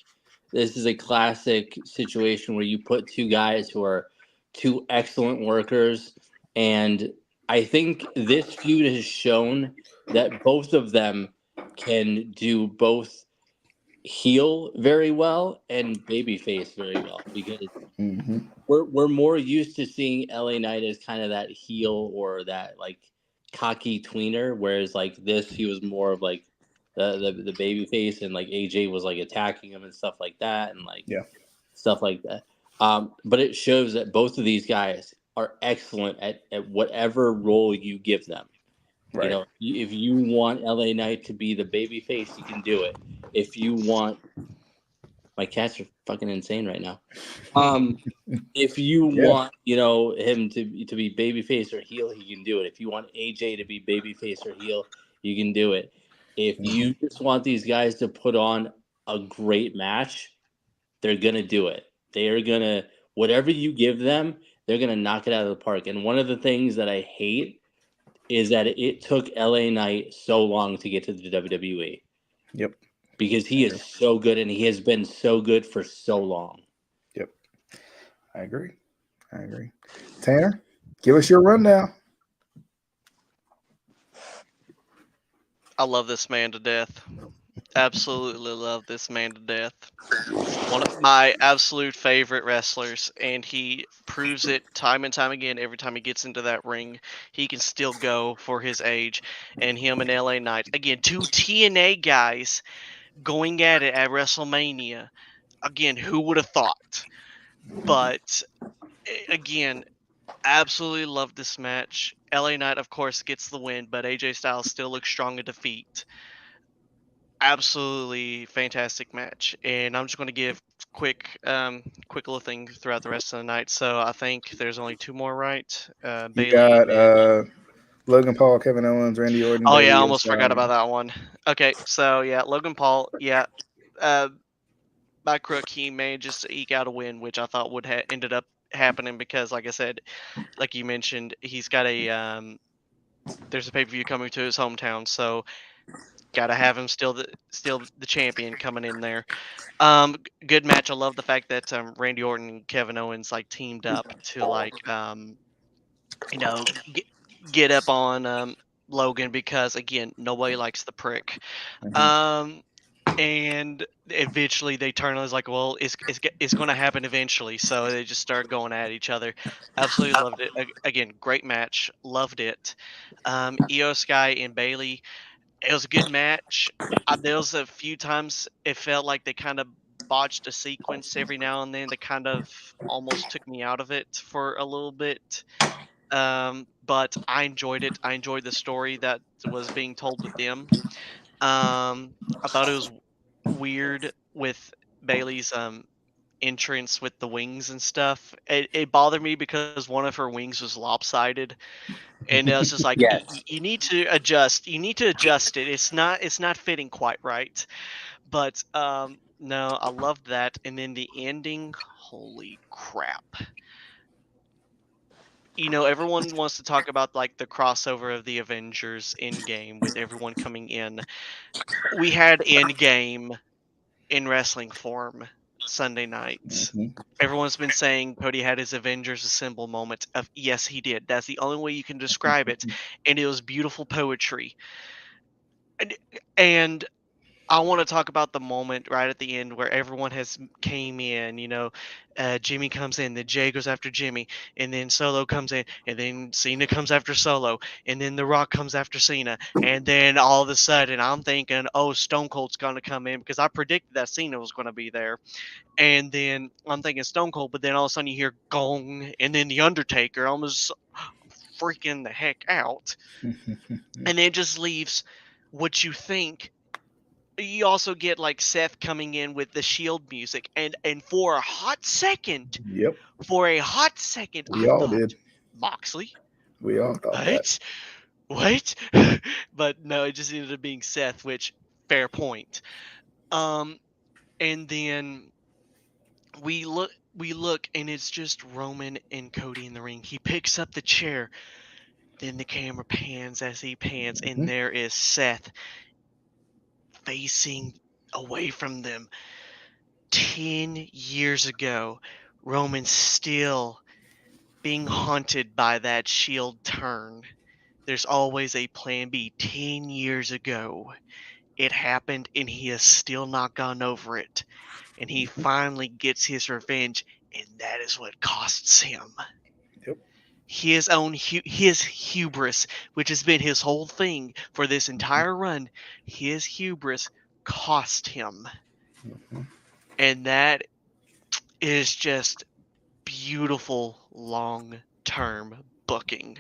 this is a classic situation where you put two guys who are two excellent workers, and I think this feud has shown that both of them can do both heel very well and babyface very well, because we're more used to seeing LA Knight as kind of that heel or that like cocky tweener, whereas like this he was more of like the baby face, and like AJ was like attacking him and stuff like that, and like stuff like that. But it shows that both of these guys are excellent at whatever role you give them. Right. If you want LA Knight to be the baby face, you can do it. If you want, my cats are fucking insane right now. If you want, him to be baby face or heel, he can do it. If you want AJ to be baby face or heel, you can do it. If you just want these guys to put on a great match, they're going to do it. They are going to, whatever you give them, they're going to knock it out of the park. And one of the things that I hate is that it took LA Knight so long to get to the WWE. Yep. Because he is so good, and he has been so good for so long. Yep. I agree. Tanner, give us your rundown. I love this man to death. Absolutely love this man to death. One of my absolute favorite wrestlers, and he proves it time and time again. Every time he gets into that ring, he can still go for his age. And him and LA Knight, again, two TNA guys going at it at WrestleMania. Again, who would have thought? But again, absolutely love this match. LA Knight, of course, gets the win, but AJ Styles still looks strong in defeat. Absolutely fantastic match, and I'm just going to give quick little thing throughout the rest of the night. So I think there's only two more, right? You got Logan Paul, Kevin Owens, Randy Orton. Oh yeah, I almost forgot about that one. Okay, so yeah, Logan Paul, by crook he manages to eke out a win, which I thought would have ended up happening because, like I said, like you mentioned, he's got a there's a pay-per-view coming to his hometown, so gotta have him still the champion coming in there. Good match. I love the fact that Randy Orton and Kevin Owens like teamed up to you know get, get up on Logan because again nobody likes the prick. Um, and eventually they turn on. It's like, well, it's going to happen eventually. So they just start going at each other. Absolutely loved it. Again, great match. Loved it. Io Sky and Bailey. It was a good match. There was a few times it felt like they kind of botched a sequence every now and then that kind of almost took me out of it for a little bit. But I enjoyed it. I enjoyed the story that was being told with them. I thought it was weird with Bailey's entrance with the wings and stuff. It bothered me because one of her wings was lopsided, and I was just like, Yes. You need to adjust. You need to adjust it. It's not fitting quite right." But no, I loved that. And then the ending, holy crap! Everyone wants to talk about like the crossover of the Avengers Endgame with everyone coming in. We had Endgame in wrestling form Sunday night. Everyone's been saying Cody had his Avengers Assemble moment. Yes, he did. That's the only way you can describe it, and it was beautiful poetry. And I want to talk about the moment right at the end where everyone has came in. Jimmy comes in, then Jay goes after Jimmy, and then Solo comes in, and then Cena comes after Solo, and then The Rock comes after Cena, and then all of a sudden I'm thinking, oh, Stone Cold's going to come in because I predicted that Cena was going to be there, and then I'm thinking Stone Cold, but then all of a sudden you hear gong, and then The Undertaker, almost freaking the heck out, and it just leaves what you think. You also get like Seth coming in with the Shield music, and for a hot second, Yep. I all thought did. Moxley. We all thought that. What? But no, it just ended up being Seth, which fair point. And then we look, and it's just Roman and Cody in the ring. He picks up the chair, then the camera pans as he pans, and there is Seth facing away from them. 10 years ago, Roman still being haunted by that Shield turn. There's always a plan B. 10 years ago, it happened, and he has still not gone over it. And he finally gets his revenge, and that is what costs him. Yep. His hubris, which has been his whole thing for this entire run, his hubris cost him. And that is just beautiful long-term booking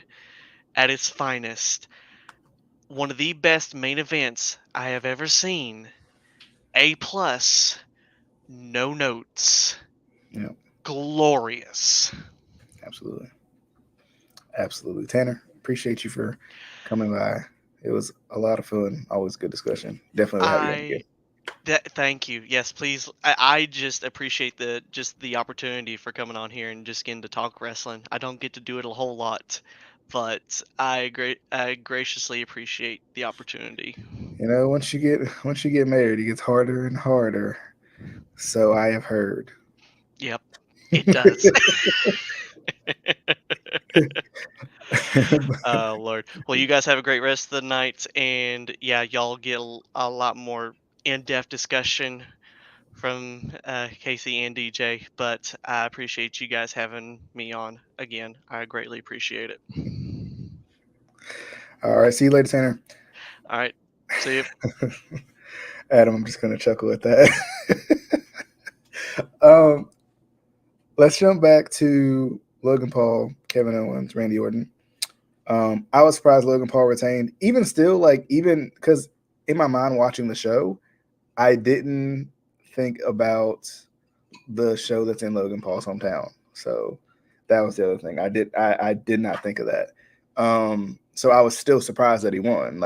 at its finest. One of the best main events I have ever seen. A+, no notes. Yep. Glorious. Absolutely. Tanner, appreciate you for coming by. It was a lot of fun. Always good discussion. Definitely have you on again. Thank you. Yes, please. I just appreciate the opportunity for coming on here and just getting to talk wrestling. I don't get to do it a whole lot, but I graciously appreciate the opportunity. Once you get married, it gets harder and harder. So I have heard. Yep, it does. Oh Lord. Well, you guys have a great rest of the night, and yeah, y'all get a lot more in-depth discussion from CaseE and DJ. But I appreciate you guys having me on again. I greatly appreciate it. All right, see you later, Tanner. All right, see you. Adam, I'm just gonna chuckle at that. Let's jump back to Logan Paul, Kevin Owens, Randy Orton. I was surprised Logan Paul retained. Even still, even because in my mind watching the show, I didn't think about the show that's in Logan Paul's hometown. So that was the other thing. I did not think of that. So I was still surprised that he won,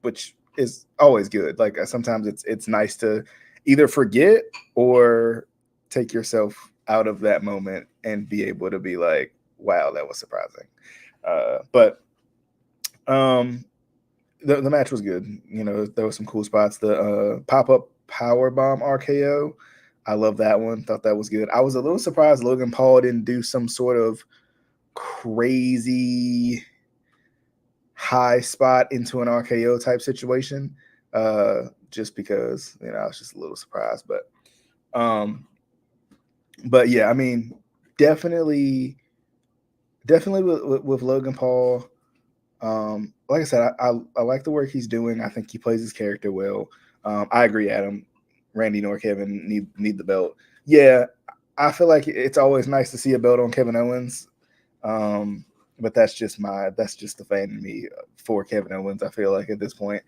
which is always good. Sometimes it's nice to either forget or take yourself out of that moment and be able to be like, wow, that was surprising. But the match was good. You know, there were some cool spots. The pop-up power bomb RKO, I love that one. Thought that was good. I was a little surprised Logan Paul didn't do some sort of crazy high spot into an RKO type situation. Just because, you know, I was just a little surprised. But yeah, I mean, definitely with Logan Paul. Like I said, I like the work he's doing. I think he plays his character well. I agree, Adam. Randy nor Kevin need the belt. Yeah, I feel like it's always nice to see a belt on Kevin Owens. But that's just the fan in me for Kevin Owens. I feel like at this point.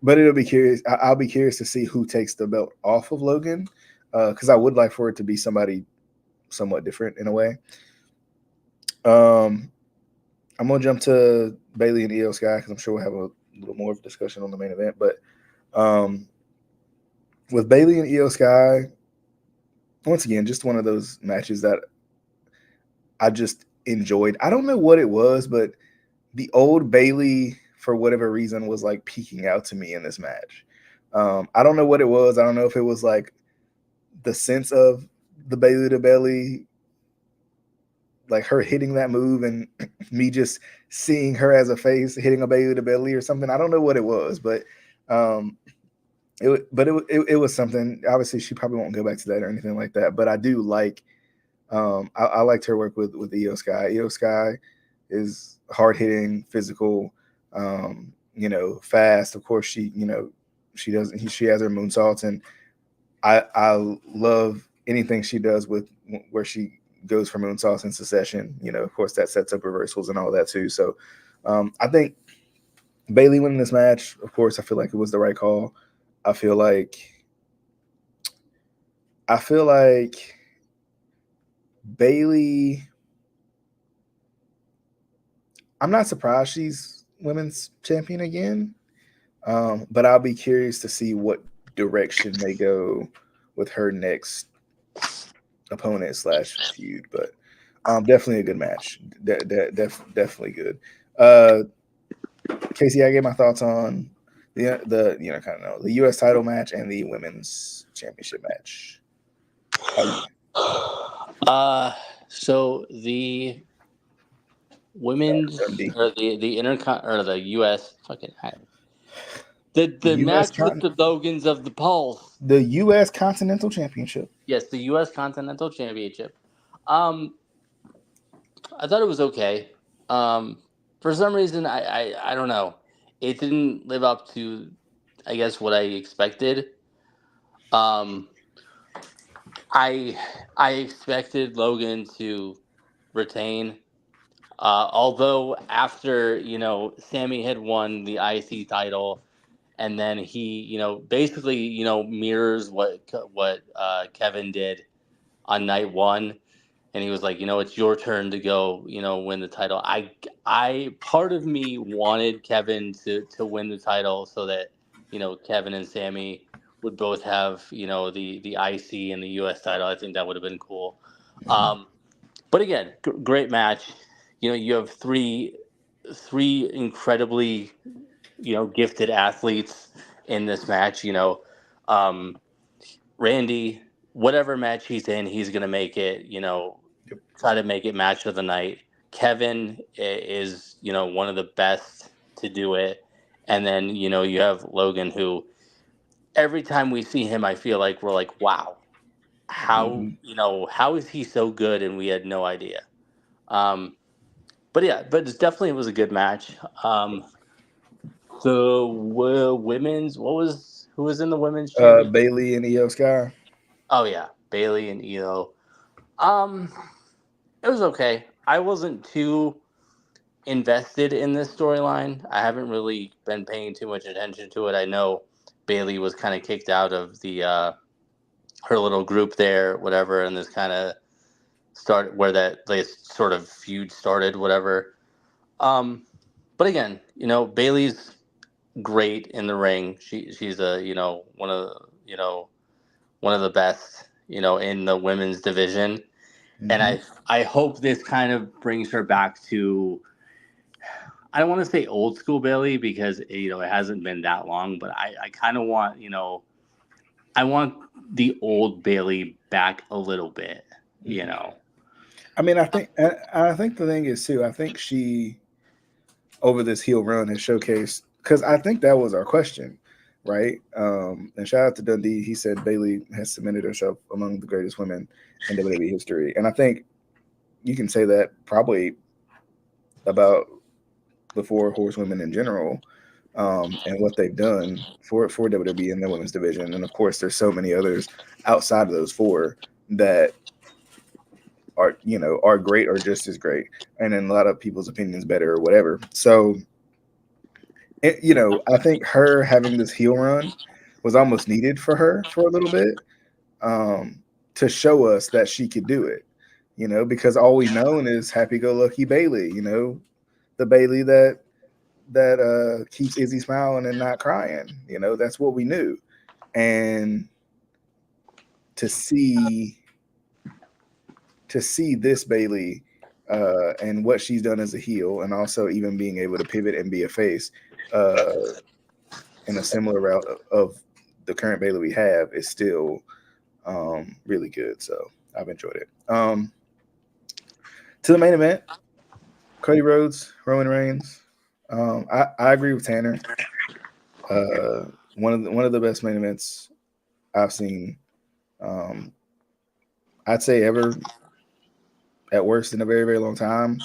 But I'll be curious to see who takes the belt off of Logan, because I would like for it to be somebody somewhat different in a way. I'm gonna jump to Bayley and Io Sky because I'm sure we'll have a little more of a discussion on the main event. But with Bayley and Io Sky, once again, just one of those matches that I just enjoyed. I don't know what it was, but the old Bayley, for whatever reason, was like peeking out to me in this match. I don't know what it was. I don't know if it was like the sense of the Bayley to Bayley, like her hitting that move and me just seeing her as a face hitting a Bayley to Bayley or something. I don't know what it was, but it was something. Obviously, she probably won't go back to that or anything like that. But I do like. I liked her work with Io Sky. Io Sky is hard hitting, physical, you know, fast. Of course, she has her moonsaults, and I love anything she does with where she goes for moonsaults in succession. You know, of course, that sets up reversals and all that too. So I think Bayley winning this match, of course, I feel like it was the right call. I feel like Bayley, I'm not surprised she's women's champion again, but I'll be curious to see what direction they go with her next opponent / feud. But definitely a good match. Definitely good. Casey, I gave my thoughts on the U.S. title match and the women's championship match. So the women's or the intercon or the U.S. fucking the match with the Logans of the Pulse. The U.S. Continental Championship. Yes, the U.S. Continental Championship. I thought it was okay. For some reason, I don't know. It didn't live up to, I guess, what I expected. I expected Logan to retain. Although after, Sammy had won the IC title, and then he, basically, mirrors what Kevin did on night one, and he was like, it's your turn to go, win the title. I part of me wanted Kevin to win the title so that, Kevin and Sammy would both have, the IC and the US title. I think that would have been cool. But again, great match. You have three incredibly, gifted athletes in this match. Randy, whatever match he's in, he's gonna make it. Try to make it match of the night. Kevin is, one of the best to do it, and then you have Logan, who every time we see him, I feel like we're like, wow, how how is he so good, and we had no idea. But it definitely was a good match. The women's, who was in the women's championship? Bayley and Io Sky. Oh yeah, Bayley and Io. It was okay. I wasn't too invested in this storyline. I haven't really been paying too much attention to it. I know Bayley was kind of kicked out of the her little group there, whatever, and this kind of started where that this sort of feud started, whatever. But again, Bayley's great in the ring. She's a one of the best in the women's division. Mm-hmm. And I hope this kind of brings her back to, I don't want to say old school Bailey because it hasn't been that long, but I kind of want I want the old Bailey back a little bit. I mean, I think the thing is too. I think she over this heel run has showcased, because I think that was our question, right? And shout out to Dundee. He said Bailey has cemented herself among the greatest women in WWE history, and I think you can say that probably about the four horsewomen in general, and what they've done for WWE in the women's division. And of course, there's so many others outside of those four that are great or just as great, and in a lot of people's opinions better or whatever. So I think her having this heel run was almost needed for her for a little bit, to show us that she could do it, because all we've known is happy-go-lucky Bailey, the Bailey that keeps Izzy smiling and not crying. That's what we knew. And to see this Bailey, and what she's done as a heel, and also even being able to pivot and be a face, in a similar route of the current Bailey we have, is still really good. So I've enjoyed it. To the main event, Cody Rhodes, Roman Reigns. I agree with Tanner. One of the best main events I've seen, I'd say ever, at worst in a very, very long time.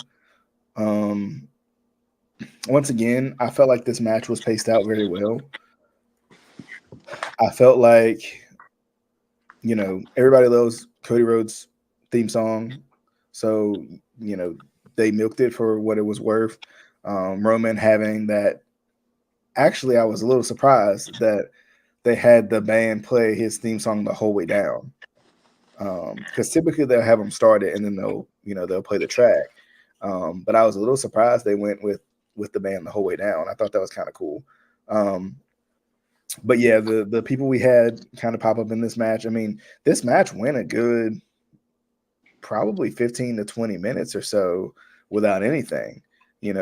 Once again, I felt like this match was paced out very well. I felt like, everybody loves Cody Rhodes' theme song, so they milked it for what it was worth. Roman having that. Actually, I was a little surprised that they had the band play his theme song the whole way down, because typically they'll have them start it and then they'll play the track. But I was a little surprised they went with the band the whole way down. I thought that was kind of cool. But yeah, the people we had kind of pop up in this match. I mean, this match went a good probably 15 to 20 minutes or so without anything,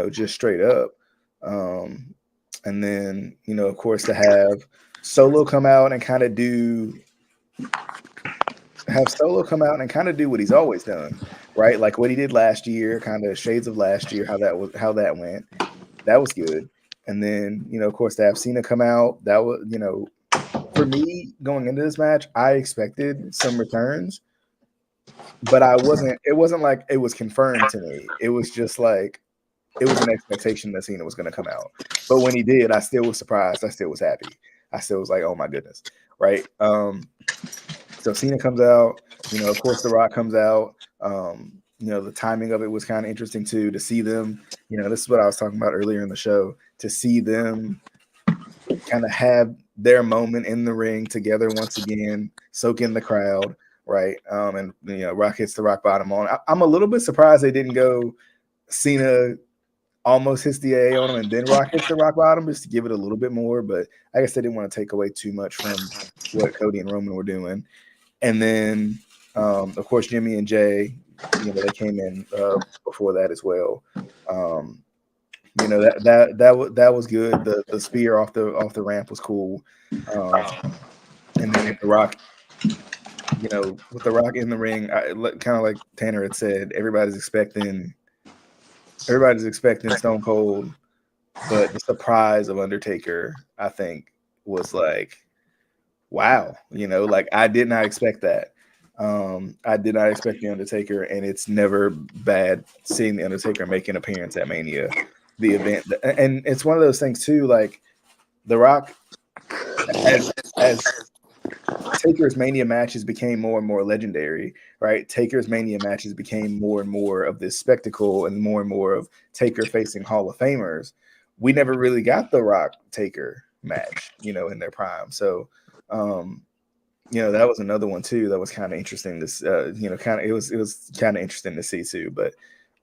just straight up. And then, of course, to have Solo come out and kind of do what he's always done, right? Like what he did last year, kind of shades of last year, how that went. That was good. And then, of course, to have Cena come out, that was, for me going into this match, I expected some returns, but it wasn't like it was confirmed to me. It was just like, it was an expectation that Cena was going to come out. But when he did, I still was surprised. I still was happy. I still was like, oh my goodness. Right. So Cena comes out, of course The Rock comes out. The timing of it was kind of interesting too, to see them, this is what I was talking about earlier in the show, to see them kind of have their moment in the ring together once again, soak in the crowd, right? And Rock hits the rock bottom on. I'm a little bit surprised they didn't go Cena almost hits the AA on him and then Rock hits the rock bottom, just to give it a little bit more. But I guess they didn't want to take away too much from what Cody and Roman were doing. And then, of course, Jimmy and Jay, they came in before that as well. That was good. The spear off the ramp was cool. And then with the Rock, with the Rock in the ring, kind of like Tanner had said, everybody's expecting Stone Cold, but the surprise of Undertaker, I think, was like, wow, like I did not expect that. I did not expect the Undertaker, and it's never bad seeing the Undertaker make an appearance at Mania, the event. And it's one of those things too, like The Rock, as Taker's Mania matches became more and more legendary, right? Taker's Mania matches became more and more of this spectacle and more of Taker facing Hall of Famers. We never really got the Rock Taker match, in their prime. So, that was another one too that was kind of interesting. It was kind of interesting to see too. But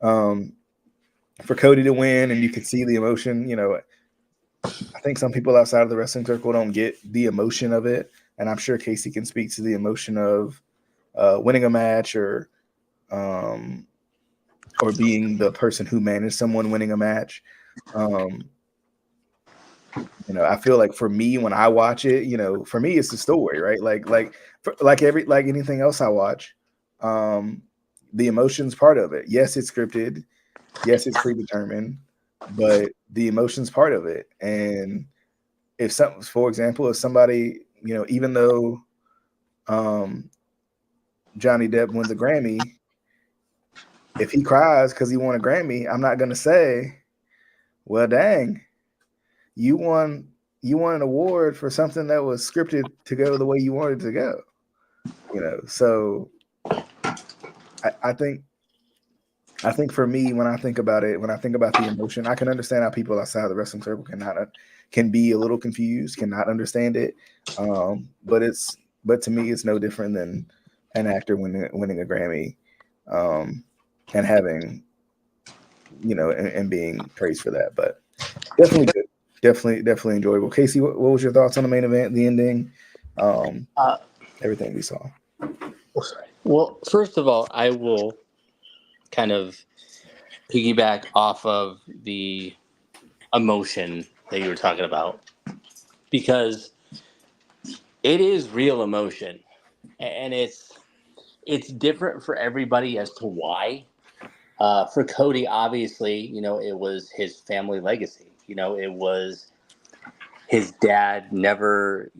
for Cody to win, and you could see the emotion, I think some people outside of the wrestling circle don't get the emotion of it. And I'm sure CaseE can speak to the emotion of winning a match or being the person who managed someone winning a match. I feel like for me, when I watch it, for me, it's the story, right? Like anything else I watch, the emotions part of it. Yes, it's scripted. Yes, it's predetermined, but the emotions part of it. And for example, if somebody, even though Johnny Depp wins a Grammy, if he cries because he won a Grammy, I'm not going to say, well, dang, you won an award for something that was scripted to go the way you wanted to go. So I think for me, when I think about it, when I think about the emotion, I can understand how people outside the wrestling circle can be a little confused, cannot understand it. But to me, it's no different than an actor winning a Grammy, and having, and being praised for that. But definitely good. Definitely enjoyable. CaseE, what was your thoughts on the main event, the ending, everything we saw? Well, first of all, I will kind of piggyback off of the emotion that you were talking about, because it is real emotion, and it's different for everybody as to why. For Cody, obviously, it was his family legacy. It was his dad never,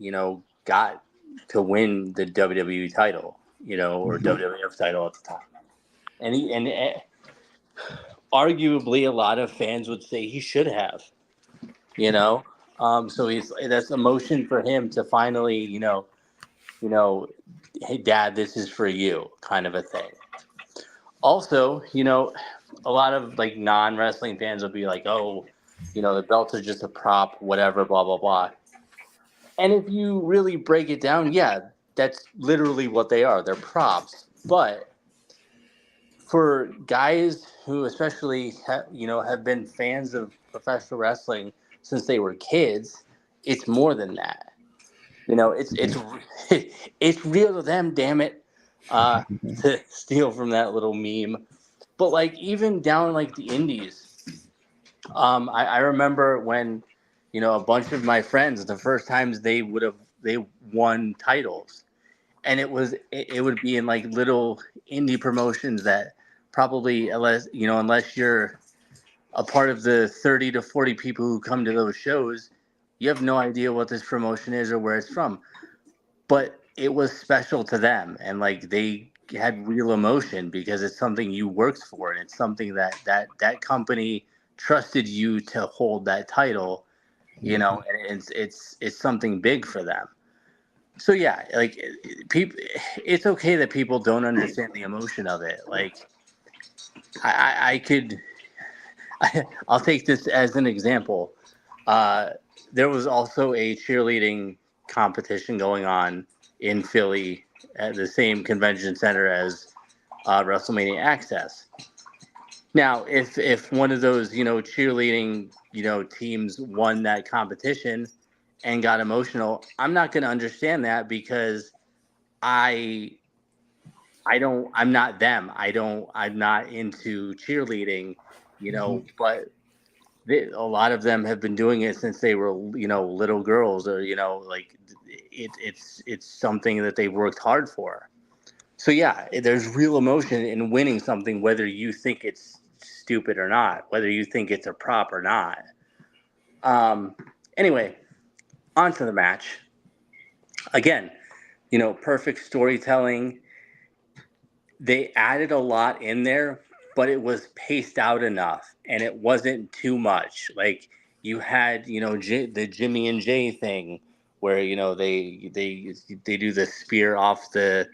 got to win the WWE title, or WWF title at the time. And arguably a lot of fans would say he should have, so that's emotion for him to finally, hey, Dad, this is for you, kind of a thing. Also, a lot of like non-wrestling fans will be like, oh, the belts are just a prop, whatever, blah, blah, blah. And if you really break it down, yeah, that's literally what they are. They're props. But for guys who especially have been fans of professional wrestling since they were kids, it's more than that. It's real to them, damn it. To steal from that little meme. But like even down like the indies, I remember when, a bunch of my friends, the first times they won titles, and it would be in like little indie promotions that probably, unless you're a part of the 30 to 40 people who come to those shows, you have no idea what this promotion is or where it's from. But it was special to them, and like they had real emotion because it's something you worked for, and it's something that company trusted you to hold that title, and it's something big for them. So yeah, like people, it's okay that people don't understand the emotion of it. Like I could, I'll take this as an example. There was also a cheerleading competition going on in Philly at the same convention center as WrestleMania Access. Now, if one of those cheerleading teams won that competition and got emotional, I'm not going to understand that because I'm not them. I'm not into cheerleading, but a lot of them have been doing it since they were little girls, or like it's something that they've worked hard for. So yeah, there's real emotion in winning something, whether you think it's stupid or not, whether you think it's a prop or not. Anyway, on to the match. Again, perfect storytelling. They added a lot in there, but it was paced out enough, and it wasn't too much. Like you had, the Jimmy and Jay thing, where they do the spear off the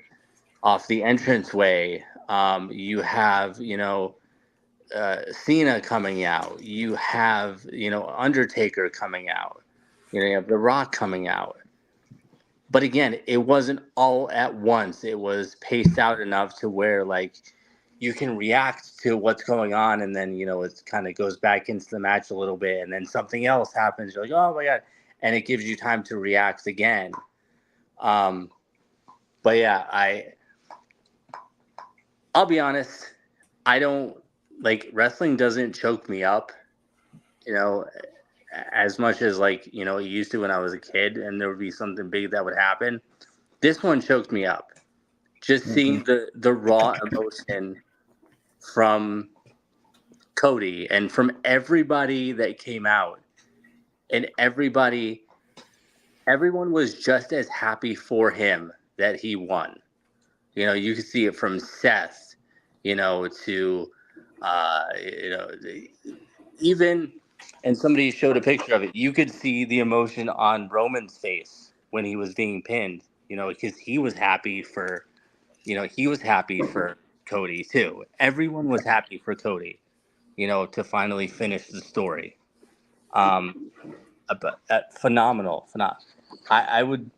entranceway. You have Cena coming out. You have Undertaker coming out. You have The Rock coming out. But again, it wasn't all at once. It was paced out enough to where like you can react to what's going on, and then it kind of goes back into the match a little bit, and then something else happens. You're like, oh my god, and it gives you time to react again. But yeah, I'll be honest. I don't like wrestling. Doesn't choke me up, you know, as much as like it used to when I was a kid, and there would be something big that would happen. This one choked me up. Just seeing the raw emotion from Cody and from everybody that came out, and everyone was just as happy for him that he won. You could see it from Seth, to even, and somebody showed a picture of it. You could see the emotion on Roman's face when he was being pinned, because he was happy for, Cody too. Everyone was happy for Cody, to finally finish the story. But phenomenal. I would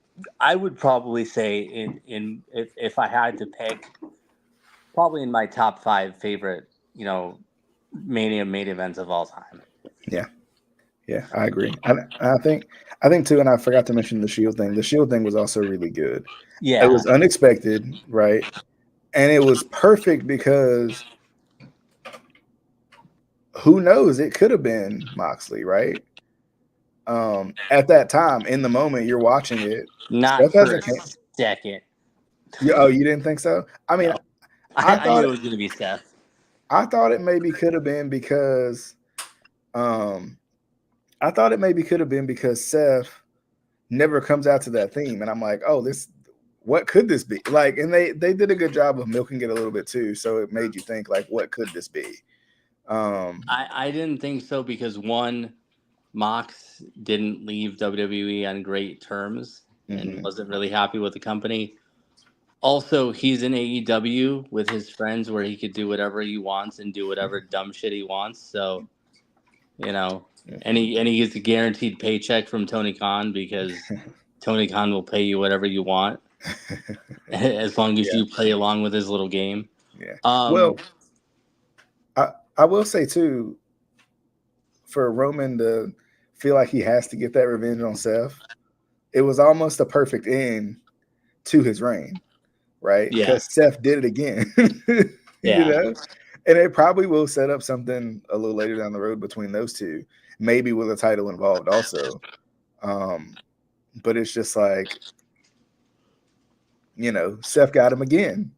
probably say in if I had to pick, probably in my top 5 favorite, Mania main events of all time. Yeah, I agree. I think too, and I forgot to mention the Shield thing. The Shield thing was also really good. Yeah, It was unexpected, right? And it was perfect because who knows? It could have been Moxley, right? At that time, in the moment, you're watching it. not Steph for a hasn't came. second. Oh, you didn't think so? I mean, No. I I knew thought it was going to be Seth. I thought it maybe could have been because, I thought it maybe could have been because Seth never comes out to that theme, and I'm like, oh, what could this be like? And they did a good job of milking it a little bit too, so it made you think like, what could this be? I didn't think so because one, Mox didn't leave WWE on great terms and wasn't really happy with the company. Also, he's in AEW with his friends where he could do whatever he wants and do whatever dumb shit he wants. So, and he gets a guaranteed paycheck from Tony Khan because Tony Khan will pay you whatever you want as long as you play along with his little game. Yeah. Well, I will say too, for Roman to feel like he has to get that revenge on Seth, it was almost a perfect end to his reign, right? Yeah. Because Seth did it again. And it probably will set up something a little later down the road between those two, maybe with a title involved also. But it's just like, Seth got him again.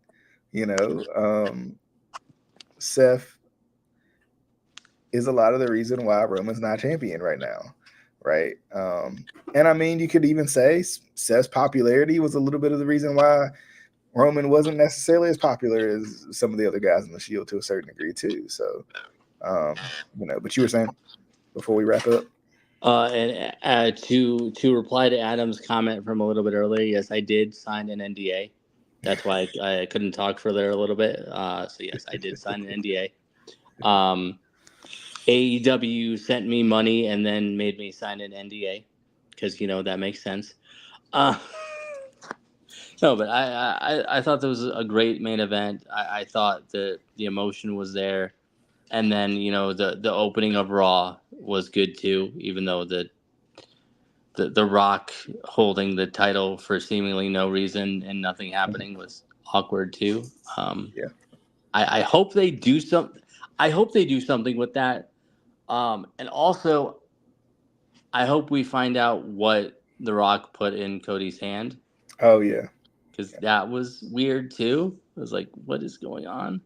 Seth is a lot of the reason why Roman's not champion right now, right? And I mean, you could even say Seth's popularity was a little bit of the reason why Roman wasn't necessarily as popular as some of the other guys in the Shield to a certain degree too. So, but you were saying before we wrap up. And to reply to Adam's comment from a little bit earlier, yes, I did sign an NDA. That's why I couldn't talk further a little bit. So yes, I did sign an NDA. AEW sent me money and then made me sign an NDA because that makes sense. No, but I thought that was a great main event. I thought that the emotion was there, and then the opening of Raw was good too, even though the Rock holding the title for seemingly no reason and nothing happening was awkward too. I hope they do something. I hope they do something with that. And also, I hope we find out what The Rock put in Cody's hand. Oh, yeah. Because that was weird, too. It was like, what is going on?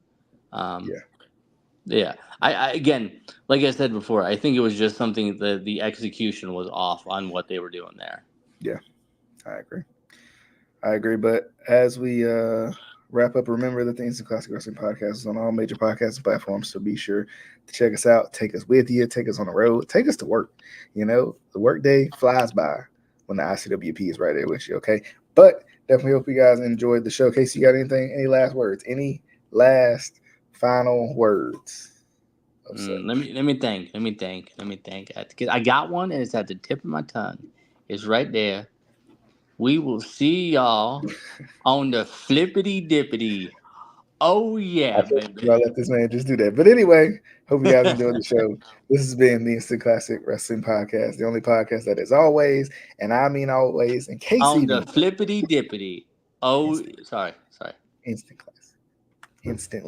Yeah. I again, like I said before, I think it was just something that the execution was off on what they were doing there. Yeah, I agree. But as we wrap up, remember that the Instant Classic Wrestling Podcast is on all major podcast platforms, so be sure to check us out. Take us with you. Take us on the road. Take us to work. The work day flies by when the ICWP is right there with you, okay? But definitely hope you guys enjoyed the show. Casey, you got anything? Any last words? Any last final words? Let me think. I got one, and it's at the tip of my tongue. It's right there. We will see y'all on the flippity dippity. Oh yeah, baby. I'll let this man just do that. But anyway, hope you guys enjoyed the show. This has been the Instant Classic Wrestling Podcast, the only podcast that is always, and I mean always, in case on the flippity dippity. Oh, sorry. Instant Classic. Instant